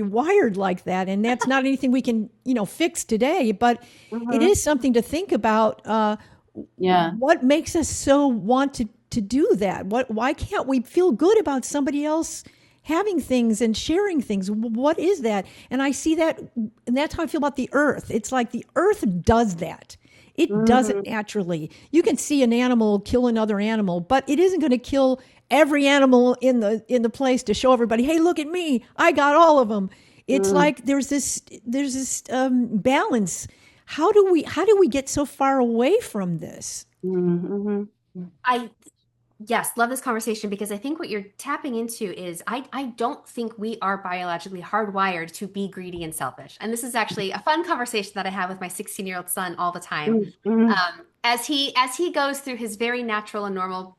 wired like that? And that's not anything we can fix today, but it Mhm. is something to think about. Yeah. What makes us so want to do that? Why can't we feel good about somebody else having things and sharing things? What is that? And I see that, and that's how I feel about the earth. It's like the earth does that. It does it Mhm. naturally. You can see an animal kill another animal, but it isn't going to kill every animal in the place to show everybody, hey, look at me, I got all of them. It's Mm. like there's this balance. How do we get so far away from this? Mhm. I Yes, love this conversation because I think what you're tapping into is I don't think we are biologically hardwired to be greedy and selfish. And this is actually a fun conversation that I have with my 16-year-old son all the time. Mhm. Mhm. As he goes through his very natural and normal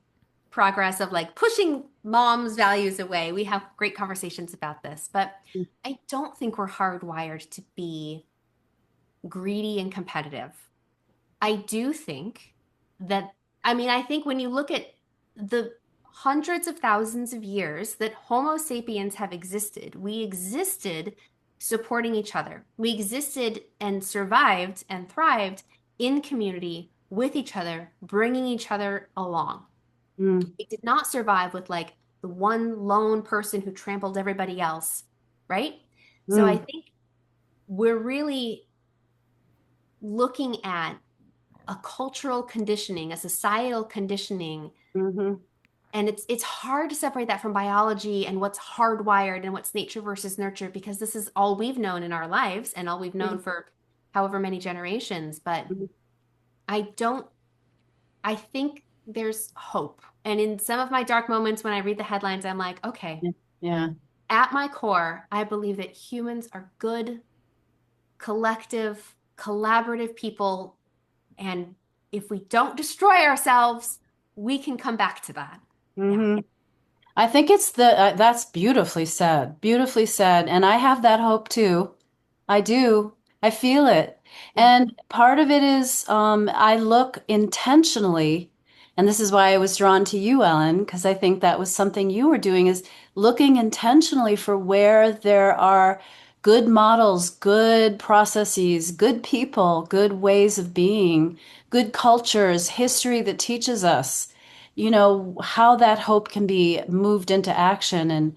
progress of like pushing mom's values away, we have great conversations about this. But I don't think we're hardwired to be greedy and competitive. I do think that, I think when you look at the hundreds of thousands of years that Homo sapiens have existed, we existed supporting each other. We existed and survived and thrived in community with each other, bringing each other along. Mm. We did not survive with like the one lone person who trampled everybody else, right? So I Mm. think we're really looking at a cultural conditioning, a societal conditioning, Mhm. and it's hard to separate that from biology and what's hardwired and what's nature versus nurture because this is all we've known in our lives and all we've known for however many generations. But Mhm. I don't, I think there's hope. And in some of my dark moments when I read the headlines, I'm like, okay, Yeah. Yeah. at my core, I believe that humans are good, collective, collaborative people. And if we don't destroy ourselves, we can come back to that. Yeah. Mhm. I think it's that's beautifully said. Beautifully said. And I have that hope too. I do. I feel it. And part of it is I look intentionally, and this is why I was drawn to you, Ellen, because I think that was something you were doing is looking intentionally for where there are good models, good processes, good people, good ways of being, good cultures, history that teaches us, how that hope can be moved into action. And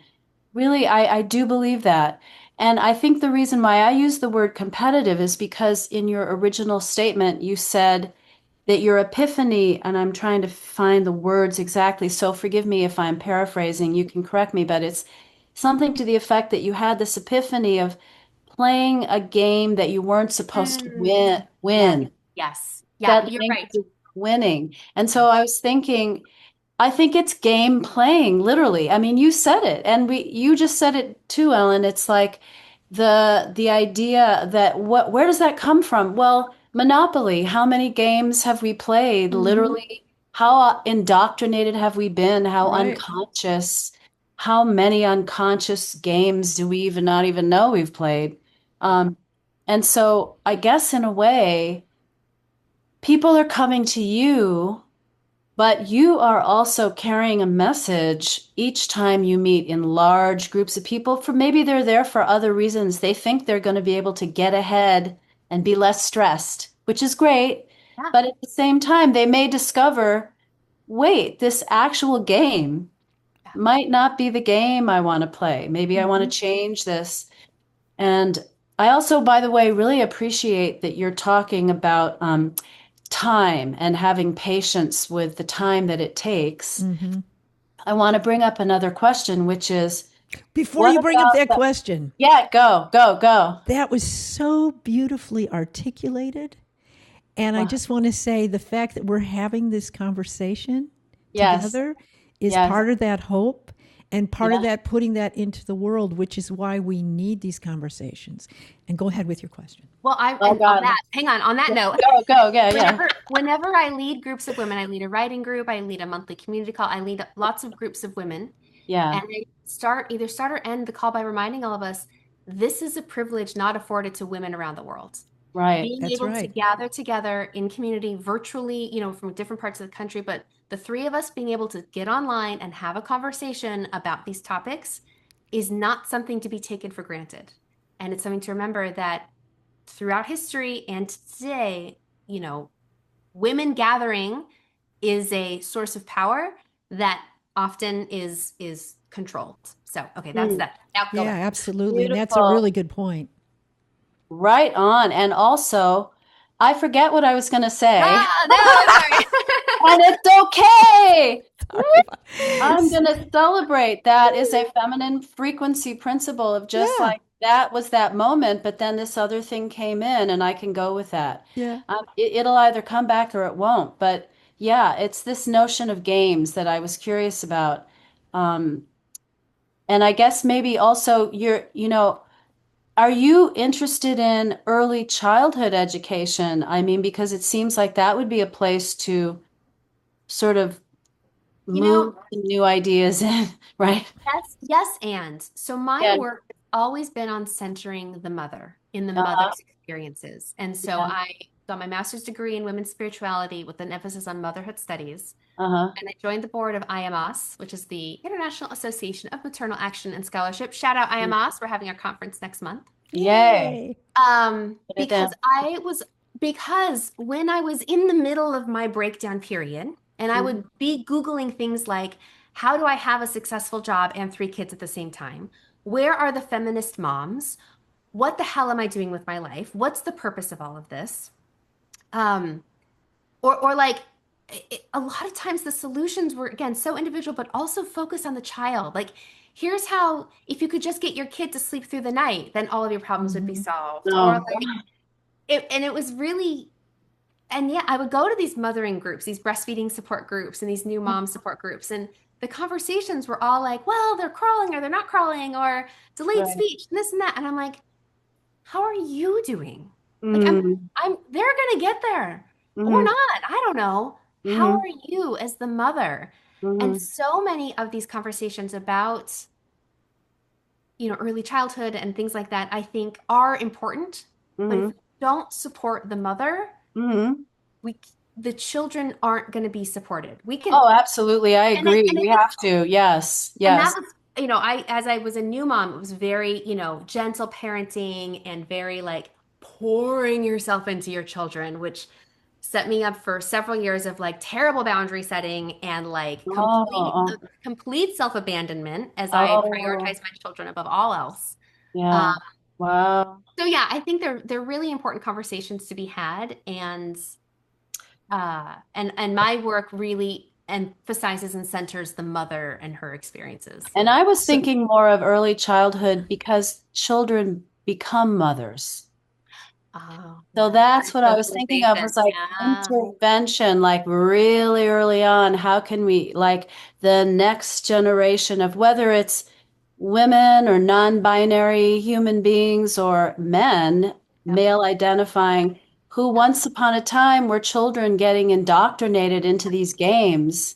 really, I do believe that. And I think the reason why I use the word competitive is because in your original statement, you said that your epiphany, and I'm trying to find the words exactly, so forgive me if I'm paraphrasing, you can correct me, but it's something to the effect that you had this epiphany of playing a game that you weren't supposed to Mm. Yes, win. yes. Yeah, That you're game right. was winning. And so I was thinking, I think it's game playing, literally. I mean, you said it, and you just said it too, Ellen. It's like the idea that where does that come from? Well, Monopoly. How many games have we played? Hmm. Literally, how indoctrinated have we been? How Right. unconscious? How many unconscious games do we even not even know we've played? Um, and so I guess in a way, people are coming to you, but you are also carrying a message each time you meet in large groups of people. For maybe they're there for other reasons. They think they're going to be able to get ahead and be less stressed, which is great. Yeah. But at the same time, they may discover, wait, this actual game Yeah. might not be the game I want to play. Maybe I want Hmm. to change this. And I also, by the way, really appreciate that you're talking about time and having patience with the time that it takes. Hmm. I want to bring up another question, which is Before what you bring up about that the, question, yeah, go, go, go. that was so beautifully articulated. And I Wow. just want to say the fact that we're having this conversation Yes, together is yes, part of that hope and part of yeah. that putting that into the world, which is why we need these conversations. And go ahead with your question. Well, Oh and on God. that, hang on that Yeah, note, go, go, yeah, yeah. whenever I lead groups of women, I lead a writing group, I lead a monthly community call, I lead lots of groups of women, Yeah, and I either start or end the call by reminding all of us, this is a privilege not afforded to women around the world. right. Being That's able to right. gather together in community virtually, from different parts of the country, but the three of us being able to get online and have a conversation about these topics is not something to be taken for granted. And it's something to remember that throughout history and today, you know, women gathering is a source of power that often is controlled. So, okay, that's Hmm. that. Now go Yeah, back. absolutely. And that's a Beautiful. really good point. Right on. And also, I forget what I was going to say, Ah, no, I'm sorry. and it's okay. Sorry about I'm it. going to celebrate that is a feminine frequency principle of just Yeah, like that was that moment, but then this other thing came in and I can go with that. yeah. It'll either come back or it won't. But yeah, it's this notion of games that I was curious about. Um, and I guess maybe also are you interested in early childhood education? I mean, because it seems like that would be a place to sort of You know, move some new ideas in, right? yes, yes, and so my Yeah. work has always been on centering the mother in the Uh-huh. mother's experiences. And so Yeah. I got my master's degree in women's spirituality with an emphasis on motherhood studies. Uh-huh. And I joined the board of IMOS, which is the International Association of Maternal Action and Scholarship. Shout out IMOS. We're having our conference next month. Yay. Yay. Put it Because down. when I was in the middle of my breakdown period, and I Mhm. would be Googling things like, how do I have a successful job and three kids at the same time? Where are the feminist moms? What the hell am I doing with my life? What's the purpose of all of this? Um, or like a lot of times the solutions were again so individual, but also focus on the child. Like, here's how if you could just get your kid to sleep through the night, then all of your problems would be Hmm. solved. Or No. like it was really, and yeah, I would go to these mothering groups, these breastfeeding support groups, and these new mom support groups, and the conversations were all like, well, they're crawling or they're not crawling, or delayed Right. speech, and this and that. And I'm like, how are you doing? Like Mm. they're gonna get there or Mm-hmm. not. I don't know. How Mm-hmm. are you as the mother? And Mm-hmm. so many of these conversations about, early childhood and things like that, I think are important. But if Mm-hmm. we don't support the mother, Mm-hmm. we the children aren't going to be supported. We can, Oh, absolutely. I and it, agree. and We it have to. Yes. and that Yes. was, I as I was a new mom, it was very, gentle parenting and very like pouring yourself into your children, which set me up for several years of like terrible boundary setting and like Oh, complete self-abandonment as I oh, prioritize my children above all else. Yeah. Wow. So yeah, I think they're really important conversations to be had, and my work really emphasizes and centers the mother and her experiences. And I was So, thinking more of early childhood because children become mothers. Oh, So yeah. that's what I was thinking of Socialization. was like Yeah. intervention, like really early on. How can we, like the next generation of whether it's women or non-binary human beings or men, Yep. male identifying, who once upon a time were children getting indoctrinated into these games,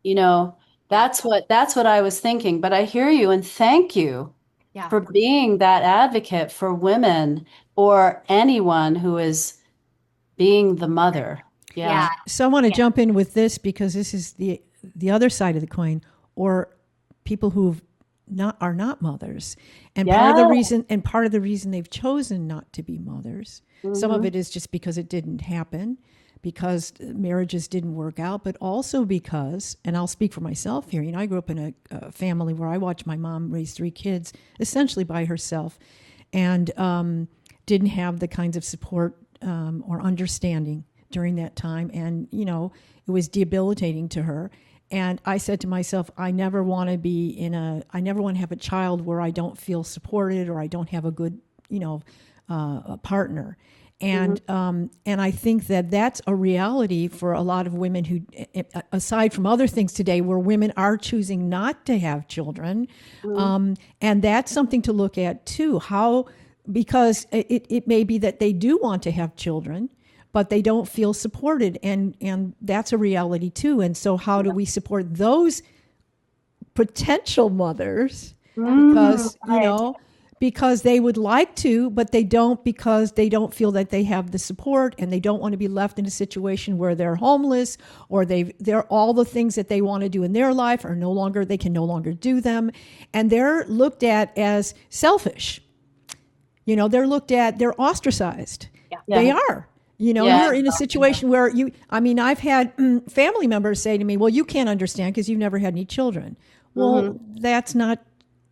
you know, Yeah. that's what I was thinking. But I hear you and thank you Yeah. for being that advocate for women or anyone who is being the mother. Yeah. Yeah. so I want to Yeah. jump in with this because this is the other side of the coin, or people who not are not mothers, and Yeah. part of the reason they've chosen not to be mothers. Some of Hmm. it is just because it didn't happen, because marriages didn't work out, but also because, and I'll speak for myself here. I grew up in a family where I watched my mom raise three kids essentially by herself, and didn't have the kinds of support or understanding during that time. And, it was debilitating to her. And I said to myself, I never want to have a child where I don't feel supported or I don't have a good, a partner. Hmm. And I think that that's a reality for a lot of women who, aside from other things today, where women are choosing not to have children, and that's something to look at too. Because it may be that they do want to have children, but they don't feel supported, and that's a reality too. And so, how do we support those potential mothers? Hmm. Because Right. because they would like to, but they don't, because they don't feel that they have the support, and they don't want to be left in a situation where they're homeless, or they're all the things that they want to do in their life are no longer, they can no longer do them, and they're looked at as selfish. They're ostracized. Yeah. They Yeah. are. Yeah. You're in a situation where I've had family members say to me, well, you can't understand because you've never had any children. Well, Hmm. that's not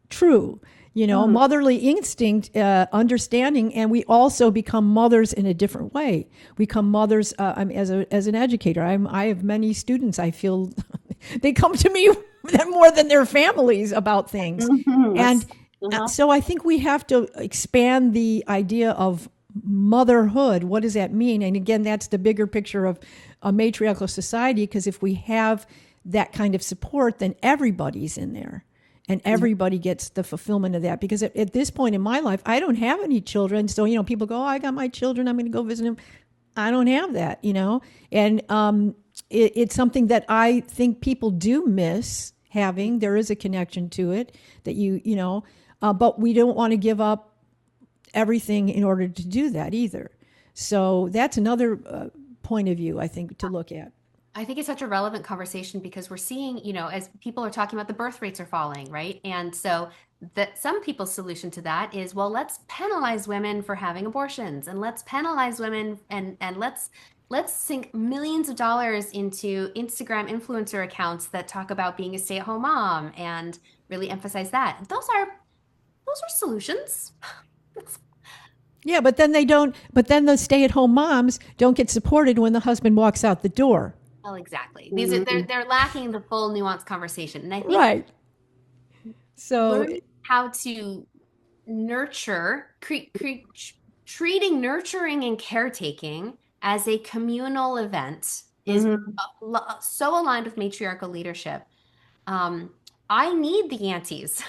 true. Hmm. Motherly instinct, understanding, and we also become mothers in a different way. We become mothers. As an educator, I have many students. I feel they come to me more than their families about things, Hmm. and Uh-huh. so I think we have to expand the idea of motherhood. What does that mean? And again, that's the bigger picture of a matriarchal society, because if we have that kind of support, then everybody's in there and everybody gets the fulfillment of that. Because at this point in my life, I don't have any children. So, people go, oh, I got my children, I'm going to go visit them. I don't have that, and it's something that I think people do miss having. There is a connection to it that but we don't want to give up everything in order to do that either. So that's another point of view, I think, to look at. I think it's such a relevant conversation because we're seeing, as people are talking about, the birth rates are falling, right? And so that some people's solution to that is, well, let's penalize women for having abortions, and let's penalize women, and let's sink millions of dollars into Instagram influencer accounts that talk about being a stay-at-home mom and really emphasize that. Those are solutions. Yeah, but then they don't. But then the stay-at-home moms don't get supported when the husband walks out the door. Well, exactly. These are Hmm. they're lacking the full nuanced conversation. And I think Right. So learning how to treating nurturing and caretaking as a communal event is Hmm. so aligned with matriarchal leadership. Um, I need the aunties,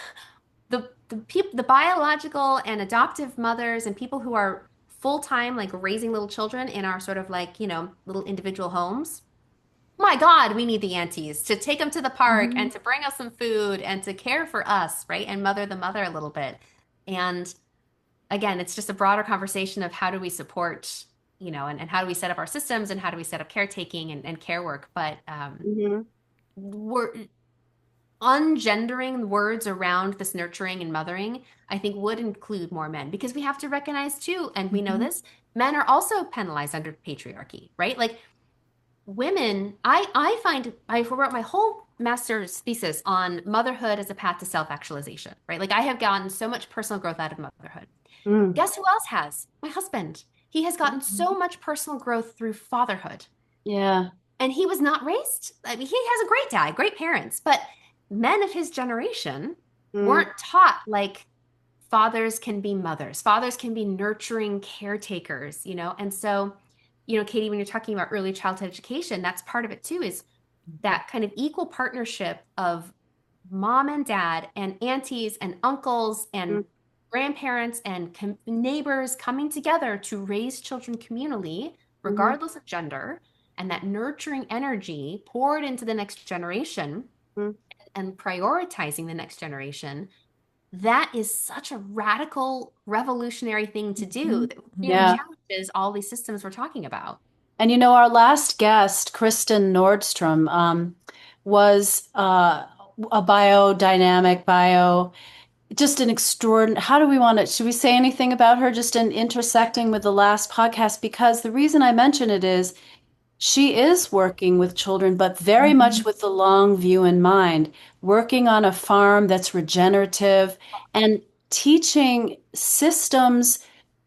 the biological and adoptive mothers and people who are full time, like raising little children in our sort of like, little individual homes. My God, we need the aunties to take them to the park Hmm. and to bring us some food and to care for us, right? And mother the mother a little bit. And again, it's just a broader conversation of how do we support, and how do we set up our systems and how do we set up caretaking and care work. But Hmm. we're ungendering words around this nurturing and mothering, I think would include more men because we have to recognize too, and we know mhm. this, men are also penalized under patriarchy, right? Like women, I find I wrote my whole master's thesis on motherhood as a path to self-actualization, right? Like I have gotten so much personal growth out of motherhood. Mm. Guess who else has? My husband. He has gotten so much personal growth through fatherhood. Yeah. And he was not raised, I mean, he has a great dad, great parents, but men of his generation weren't taught like fathers can be mothers, fathers can be nurturing caretakers, you know? And so, you know, Katie, when you're talking about early childhood education, that's part of it too, is that kind of equal partnership of mom and dad and aunties and uncles and grandparents and neighbors coming together to raise children communally, regardless of gender, and that nurturing energy poured into the next generation and prioritizing the next generation. That is such a radical, revolutionary thing to do that really challenges all these systems we're talking about. And you know, our last guest, Kristen Nordstrom, was a biodynamic, just an extraordinary, how do we want to, should we say anything about her? Just in intersecting with the last podcast, because the reason I mention it is she is working with children, but very much with the long view in mind, working on a farm that's regenerative and teaching systems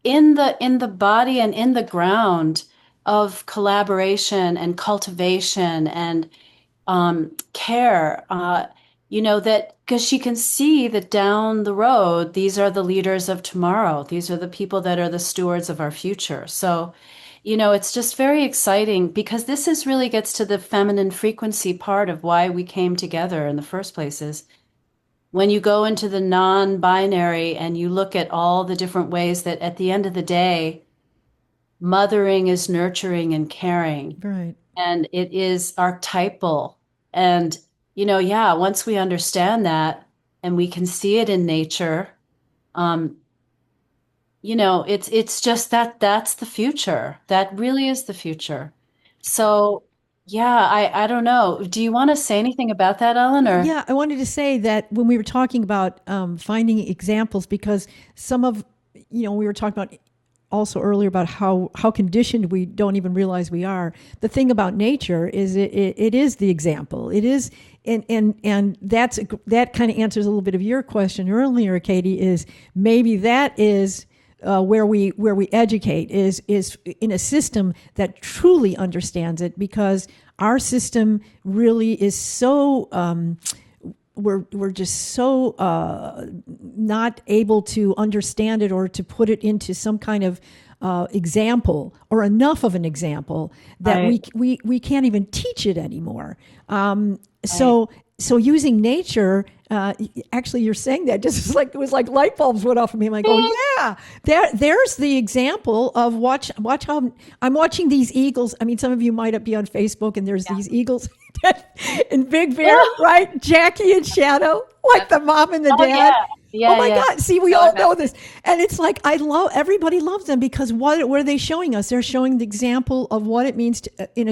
in the body and in the ground of collaboration and cultivation and care, you know, that because she can see that down the road, these are the leaders of tomorrow. These are the people that are the stewards of our future. So, you know, it's just very exciting because this is really gets to the feminine frequency part of why we came together in the first place is when you go into the non-binary and you look at all the different ways that at the end of the day, mothering is nurturing and caring. Right. And it is archetypal. And, you know, yeah, once we understand that and we can see it in nature, you know, it's just that's the future. That really is the future. So, yeah, I don't know. Do you want to say anything about that, Ellen? Or Yeah, I wanted to say that when we were talking about finding examples, because some of, you know, we were talking about also earlier about how conditioned we don't even realize we are. The thing about nature is it is the example. It is, and that kind of answers a little bit of your question earlier, Katie. Is maybe that is. Where we educate is in a system that truly understands it, because our system really is so we're just so not able to understand it or to put it into some kind of example or enough of an example that Right. we can't even teach it anymore. So using nature, actually, you're saying that just like it was like light bulbs went off of me. I'm like, oh yeah, there's the example of watch how I'm watching these eagles. I mean, some of you might be on Facebook, and there's these eagles in Big Bear, right? Jackie and Shadow, like the mom and the dad. Yeah, oh my yeah. God! See, we all know this, and it's like everybody loves them because what are they showing us? They're showing the example of what it means to I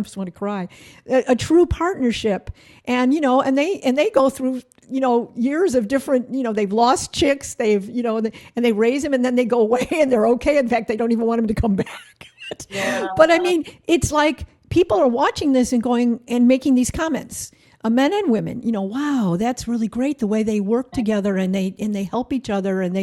just want to cry, a true partnership, and you know, and they go through years of different, they've lost chicks, they've and they raise them, and then they go away, and they're okay. In fact, they don't even want them to come back. But I mean, it's like people are watching this and going and making these comments. Men and women, wow, that's really great the way they work together and they help each other and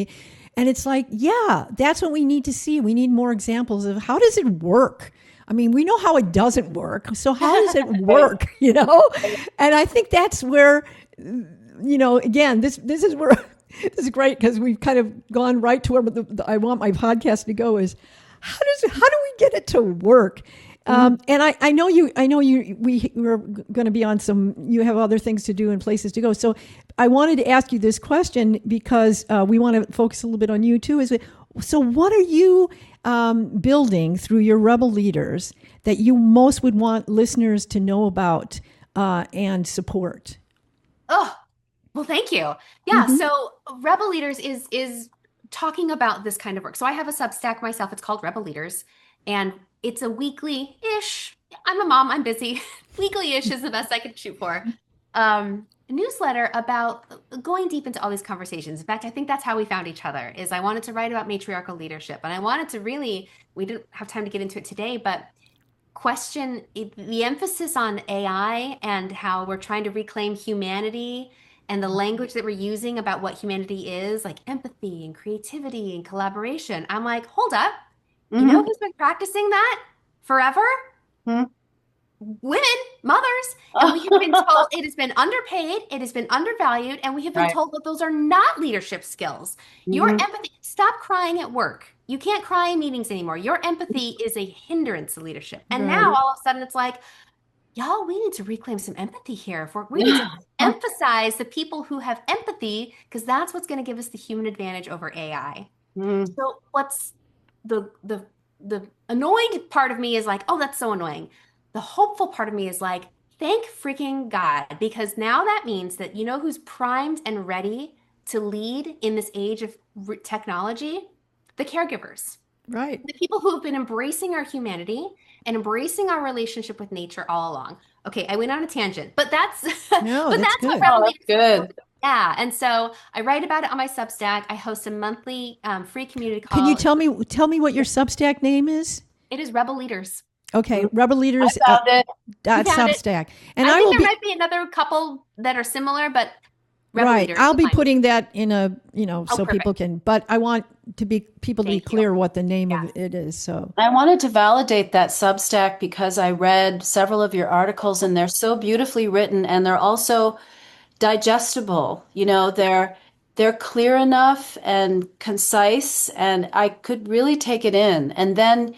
it's like, yeah, that's what we need to see. We need more examples of how does it work? I mean, we know how it doesn't work. So how does it work? And I think that's where, again, this is where this is great because we've kind of gone right to where I want my podcast to go is how do we get it to work? And I know we're going to be on you have other things to do and places to go. So I wanted to ask you this question because we want to focus a little bit on you too. So what are you building through your Rebel Leaders that you most would want listeners to know about and support? Oh, well, thank you. Yeah. So Rebel Leaders is talking about this kind of work. So I have a Substack myself. It's called Rebel Leaders. And it's a weekly-ish, I'm a mom, I'm busy, weekly-ish is the best I could shoot for, newsletter about going deep into all these conversations. In fact, I think that's how we found each other, is I wanted to write about matriarchal leadership. And I wanted to we didn't have time to get into it today, but question the emphasis on AI and how we're trying to reclaim humanity and the language that we're using about what humanity is, like empathy and creativity and collaboration. I'm like, hold up. You know who's been practicing that forever? Mhm. Women, mothers, and we have been told it has been underpaid, it has been undervalued, and we have been Right. told that those are not leadership skills. Your empathy, stop crying at work. You can't cry in meetings anymore. Your empathy is a hindrance to leadership. And Right. now all of a sudden it's like, y'all, we need to reclaim some empathy here. We need to emphasize the people who have empathy because that's what's going to give us the human advantage over AI. So what's the annoyed part of me is like, oh, that's so annoying. The hopeful part of me is like, thank freaking God, because now that means that you know who's primed and ready to lead in this age of technology? The caregivers. Right. The people who have been embracing our humanity and embracing our relationship with nature all along. Okay, I went on a tangent, but that's No, but that's that's what good. Oh, Revelation that's good. yeah, and so I write about it on my Substack. I host a monthly free community Can you call. tell me what your Substack name is? It is Rebel Leaders. Okay, Rebel Leaders I found it. You found it? Substack, and I I think will there be might be another couple that are similar, but Rebel right. Leaders. I'll you'll be find it. putting that in a Oh, so people perfect. can. But I want people to be Thank you. clear what the name Yeah. of it is. So I wanted to validate that Substack because I read several of your articles and they're so beautifully written and they're also digestible. They're clear enough and concise and I could really take it in. And then,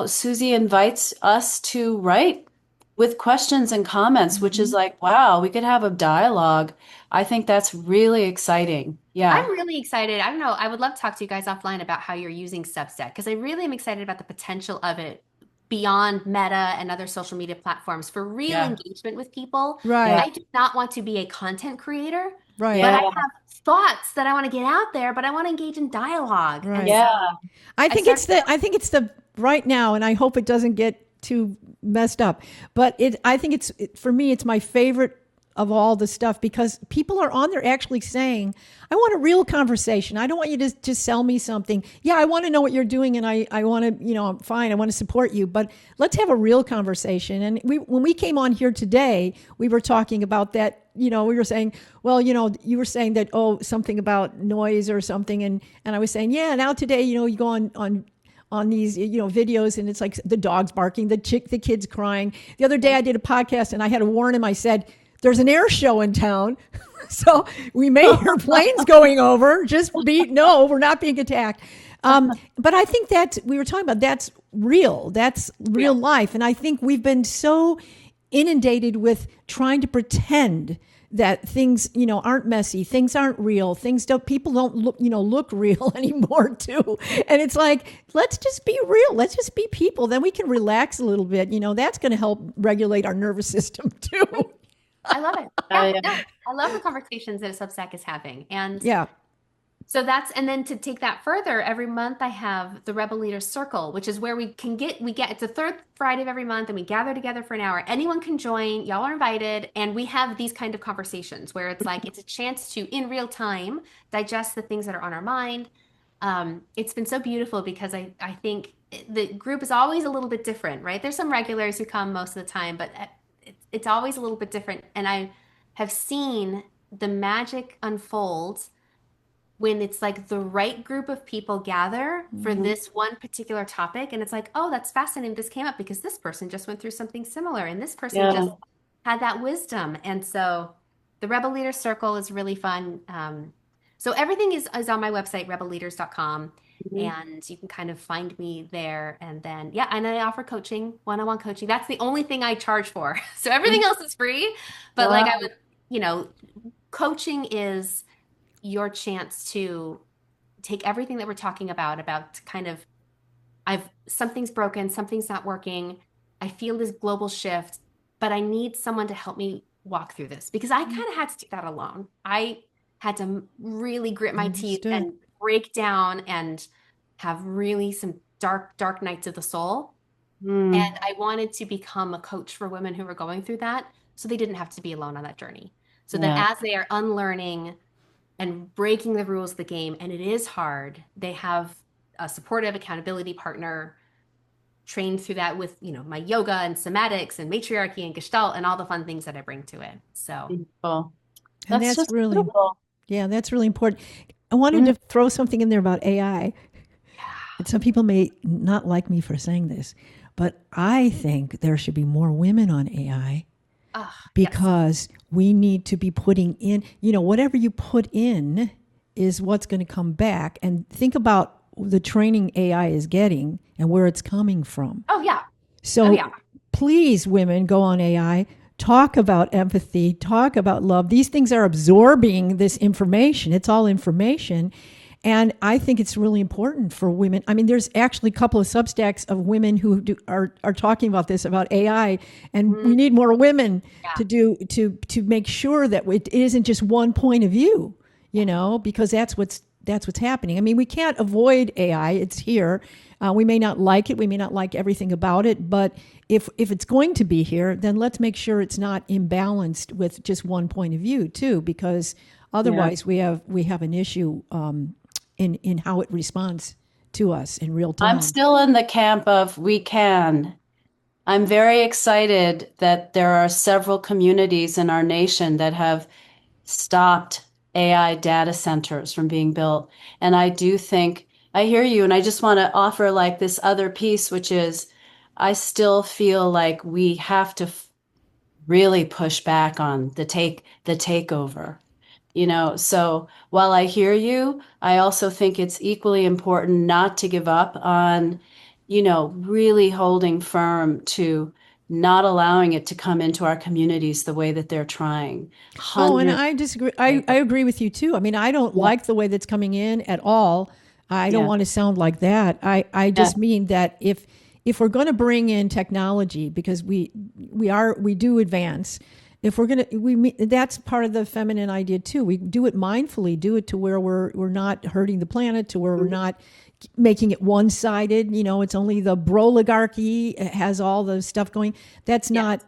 Susie invites us to write with questions and comments, which is like, wow, we could have a dialogue. I think that's really exciting. Yeah. I'm really excited. I don't know. I would love to talk to you guys offline about how you're using Substack because I really am excited about the potential of it beyond Meta and other social media platforms for real Yeah. engagement with people. right, Yeah. I do not want to be a content creator, right, but I Yeah. have thoughts that I want to get out there, but I want to engage in dialogue. And right. so Yeah. I started. I think it's the right now, and I hope it doesn't get too messed up. But I think for me, it's my favorite of all the stuff because people are on there actually saying, I want a real conversation. I don't want you to just sell me something. Yeah, I want to know what you're doing and I want to, I'm fine. I want to support you, but let's have a real conversation. And when we came on here today, we were talking about that. We were saying, well, you were saying that, oh, something about noise or something. And I was saying, yeah, now today, you go on these videos and it's like the dogs barking, the kids crying. The other day I did a podcast and I had to warn him. I said, there's an air show in town. So we may hear planes going over. No, we're not being attacked. But I think we were talking about that's real. That's real life. And I think we've been so inundated with trying to pretend that things, aren't messy, things aren't real, people don't look real anymore too. And it's like, let's just be real. Let's just be people. Then we can relax a little bit. That's going to help regulate our nervous system too. I love it. Yeah. No, I love the conversations that Substack is having. And Yeah. so and then to take that further, every month I have the Rebel Leaders Circle, which is where it's the third Friday of every month and we gather together for an hour. Anyone can join, y'all are invited. And we have these kind of conversations where it's like, it's a chance to, in real time, digest the things that are on our mind. It's been so beautiful because I think the group is always a little bit different, right? There's some regulars who come most of the time, but it's always a little bit different. And I have seen the magic unfold when it's like the right group of people gather for this one particular topic. And it's like, oh, that's fascinating. This came up because this person just went through something similar and this person just had that wisdom. And so the Rebel Leaders Circle is really fun. So everything is on my website, rebelleaders.com. And you can kind of find me there. And then, and I offer coaching, one-on-one coaching. That's the only thing I charge for. So everything else is free. But like I would, coaching is your chance to take everything that we're talking about kind of, something's broken, something's not working. I feel this global shift, but I need someone to help me walk through this because I kind of had to do that alone. I had to really grit my teeth and break down and have really some dark, dark nights of the soul. And I wanted to become a coach for women who were going through that so they didn't have to be alone on that journey. So that as they are unlearning and breaking the rules of the game, and it is hard, they have a supportive accountability partner trained through that with, my yoga and somatics and matriarchy and gestalt and all the fun things that I bring to it. So, Beautiful. And That's that's just really, beautiful. yeah, that's really important. I wanted Mm. to throw something in there about AI. And some people may not like me for saying this, but I think there should be more women on AI yes. because we need to be putting in, whatever you put in is what's going to come back. And think about the training AI is getting and where it's coming from. Oh, yeah. Oh, So yeah. please, women, go on AI, talk about empathy, talk about love. These things are absorbing this information. It's all information. And I think it's really important for women. I mean, there's actually a couple of Substacks of women who are talking about this, about AI, and we need more women Yeah. to make sure that it isn't just one point of view, because that's what's happening. I mean, we can't avoid AI; it's here. We may not like it, we may not like everything about it, but if it's going to be here, then let's make sure it's not imbalanced with just one point of view too, because otherwise we have an issue. In how it responds to us in real time. I'm still in the camp of we can. I'm very excited that there are several communities in our nation that have stopped AI data centers from being built. And I do think, I hear you, and I just want to offer like this other piece, which is I still feel like we have to really push back on the takeover. So while I hear you, I also think it's equally important not to give up on, really holding firm to not allowing it to come into our communities the way that they're trying. Oh, and 100. I disagree. I agree with you too. I mean, I don't Yeah. like the way that's coming in at all. I don't Yeah. want to sound like that. I Yeah. just mean that if we're going to bring in technology, because we do advance, if we're going to, that's part of the feminine idea too. We do it mindfully, do it to where we're not hurting the planet, to where we're not making it one-sided. It's only the broligarchy has all the stuff going. That's not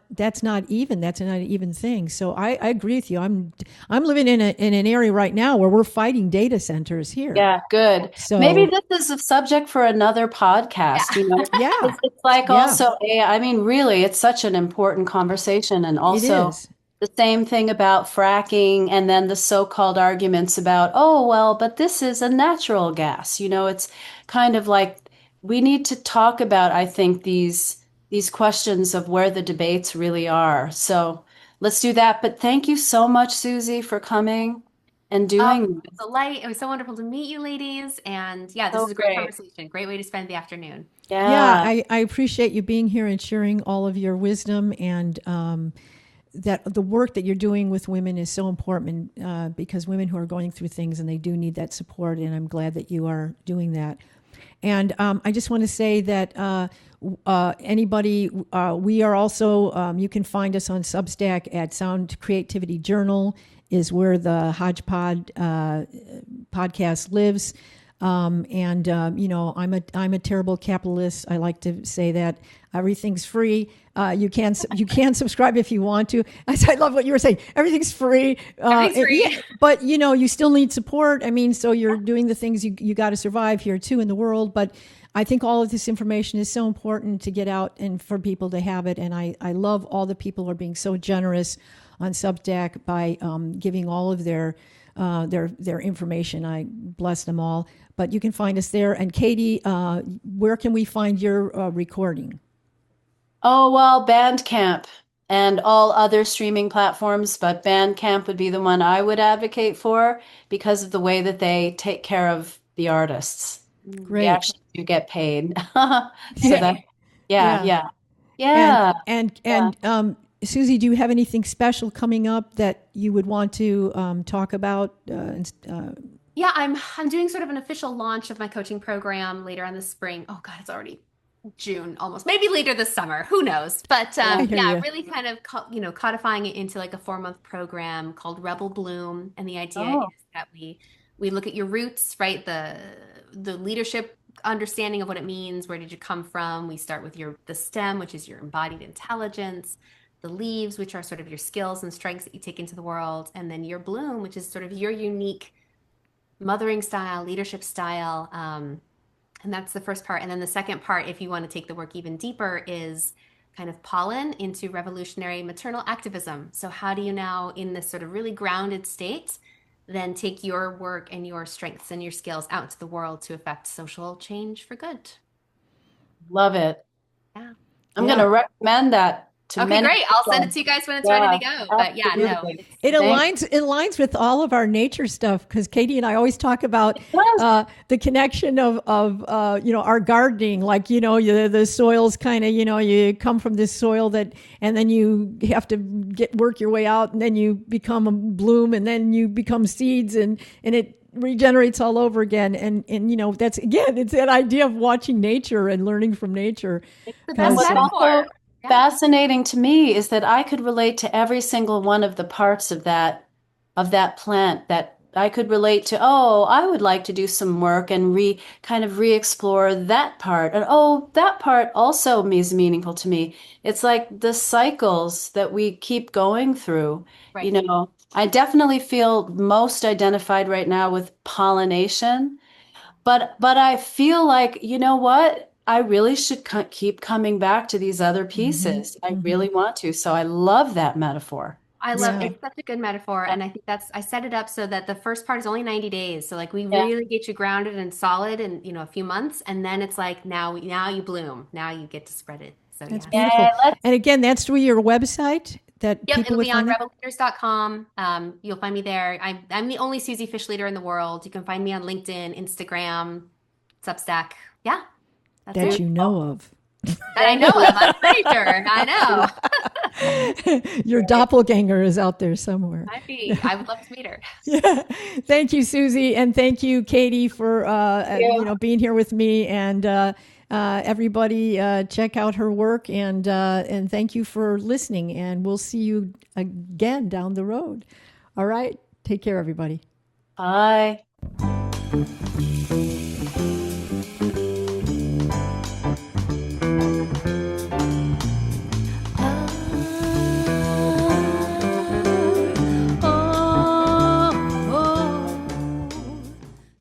even. That's not an even thing. So I agree with you. I'm living in an area right now where we're fighting data centers here. Yeah, good. Maybe So this is a subject for another podcast, yeah, It's like yeah, also AI. I mean, really, it's such an important conversation. And it also is. the same thing about fracking and then the so-called arguments about, oh, well, but this is a natural gas. It's kind of like we need to talk about, I think, these questions of where the debates really are. So let's do that. But thank you so much, Susie, for coming and Oh, doing it's a light. It was so wonderful to meet you, ladies. And yeah, this so is a great great. conversation. Great way to spend the afternoon. Yeah, Yeah. I appreciate you being here and sharing all of your wisdom, and that the work that you're doing with women is so important, because women who are going through things and they do need that support, and I'm glad that you are doing that. And I just want to say that anybody, we are also, you can find us on Substack at Sound Creativity Journal, is where the Hodgepod podcast lives. I'm a terrible capitalist. I like to say that everything's free. You can subscribe if you want to. I love what you were saying. Everything's free. Everything's free. Yeah, but you still need support. I mean, so you're doing the things you got to survive here too in the world. But I think all of this information is so important to get out and for people to have it. And I love all the people who are being so generous on Substack by giving all of their information. I bless them all. But you can find us there. And Katie, where can we find your recording? Oh, well, Bandcamp and all other streaming platforms, but Bandcamp would be the one I would advocate for because of the way that they take care of the artists. They Great. actually do get paid. So that, yeah, Yeah. yeah, And yeah, and yeah. and Susie, do you have anything special coming up that you would want to talk about? Yeah, I'm doing sort of an official launch of my coaching program later on this spring. Oh God, it's already June almost. Maybe later this summer. Who knows? But I hear yeah, you. really kind of codifying it into like a 4-month program called Rebel Bloom. And the idea Oh, is that we look at your roots, right? The leadership understanding of what it means. Where did you come from? We start with the stem, which is your embodied intelligence, the leaves, which are sort of your skills and strengths that you take into the world, and then your bloom, which is sort of your unique mothering style, leadership style, And that's the first part. And then the second part, if you want to take the work even deeper, is kind of pollen into revolutionary maternal activism. So, how do you now, in this sort of really grounded state, then take your work and your strengths and your skills out to the world to affect social change for good? Love it. Yeah. I'm going to recommend that to Okay, many great. I'll send people. it to you guys when it's Yeah, ready to go. But yeah, no, absolutely. it's It Thank aligns with all of our nature stuff because Katie and I always talk about you. the connection of our gardening. Like the soil's kind of you come from this soil and then you have to work your way out, and then you become a bloom, and then you become seeds, and it regenerates all over again. And that's again, it's that idea of watching nature and learning from nature. the And best what's metaphor. also Yeah. fascinating to me is that I could relate to every single one of the parts of that plant that I could relate to. Oh, I would like to do some work and kind of re-explore that part. And oh, that part also is meaningful to me. It's like the cycles that we keep going through. Right. I definitely feel most identified right now with pollination. But I feel like, you know what? I really should keep coming back to these other pieces. I really want to. So I love that metaphor. I love Yeah. it's such a good metaphor. And I think I set it up so that the first part is only 90 days. So like we Yeah. really get you grounded and solid in, a few months. And then it's like now you bloom. Now you get to spread it. So That's yeah. beautiful. let's And again, that's through your website that Yep, people it'll would be on find that? rebelleaders.com. You'll find me there. I'm the only Susie Fishleder in the world. You can find me on LinkedIn, Instagram, Substack. Yeah, that's That it. you know of. That I know of. I'm pretty sure. I know. Your doppelganger is out there somewhere. I would love to meet her. Yeah. Thank you, Susie, and thank you, Katie, for being here with me. And everybody, check out her work, and thank you for listening. And we'll see you again down the road. All right. Take care, everybody. Bye.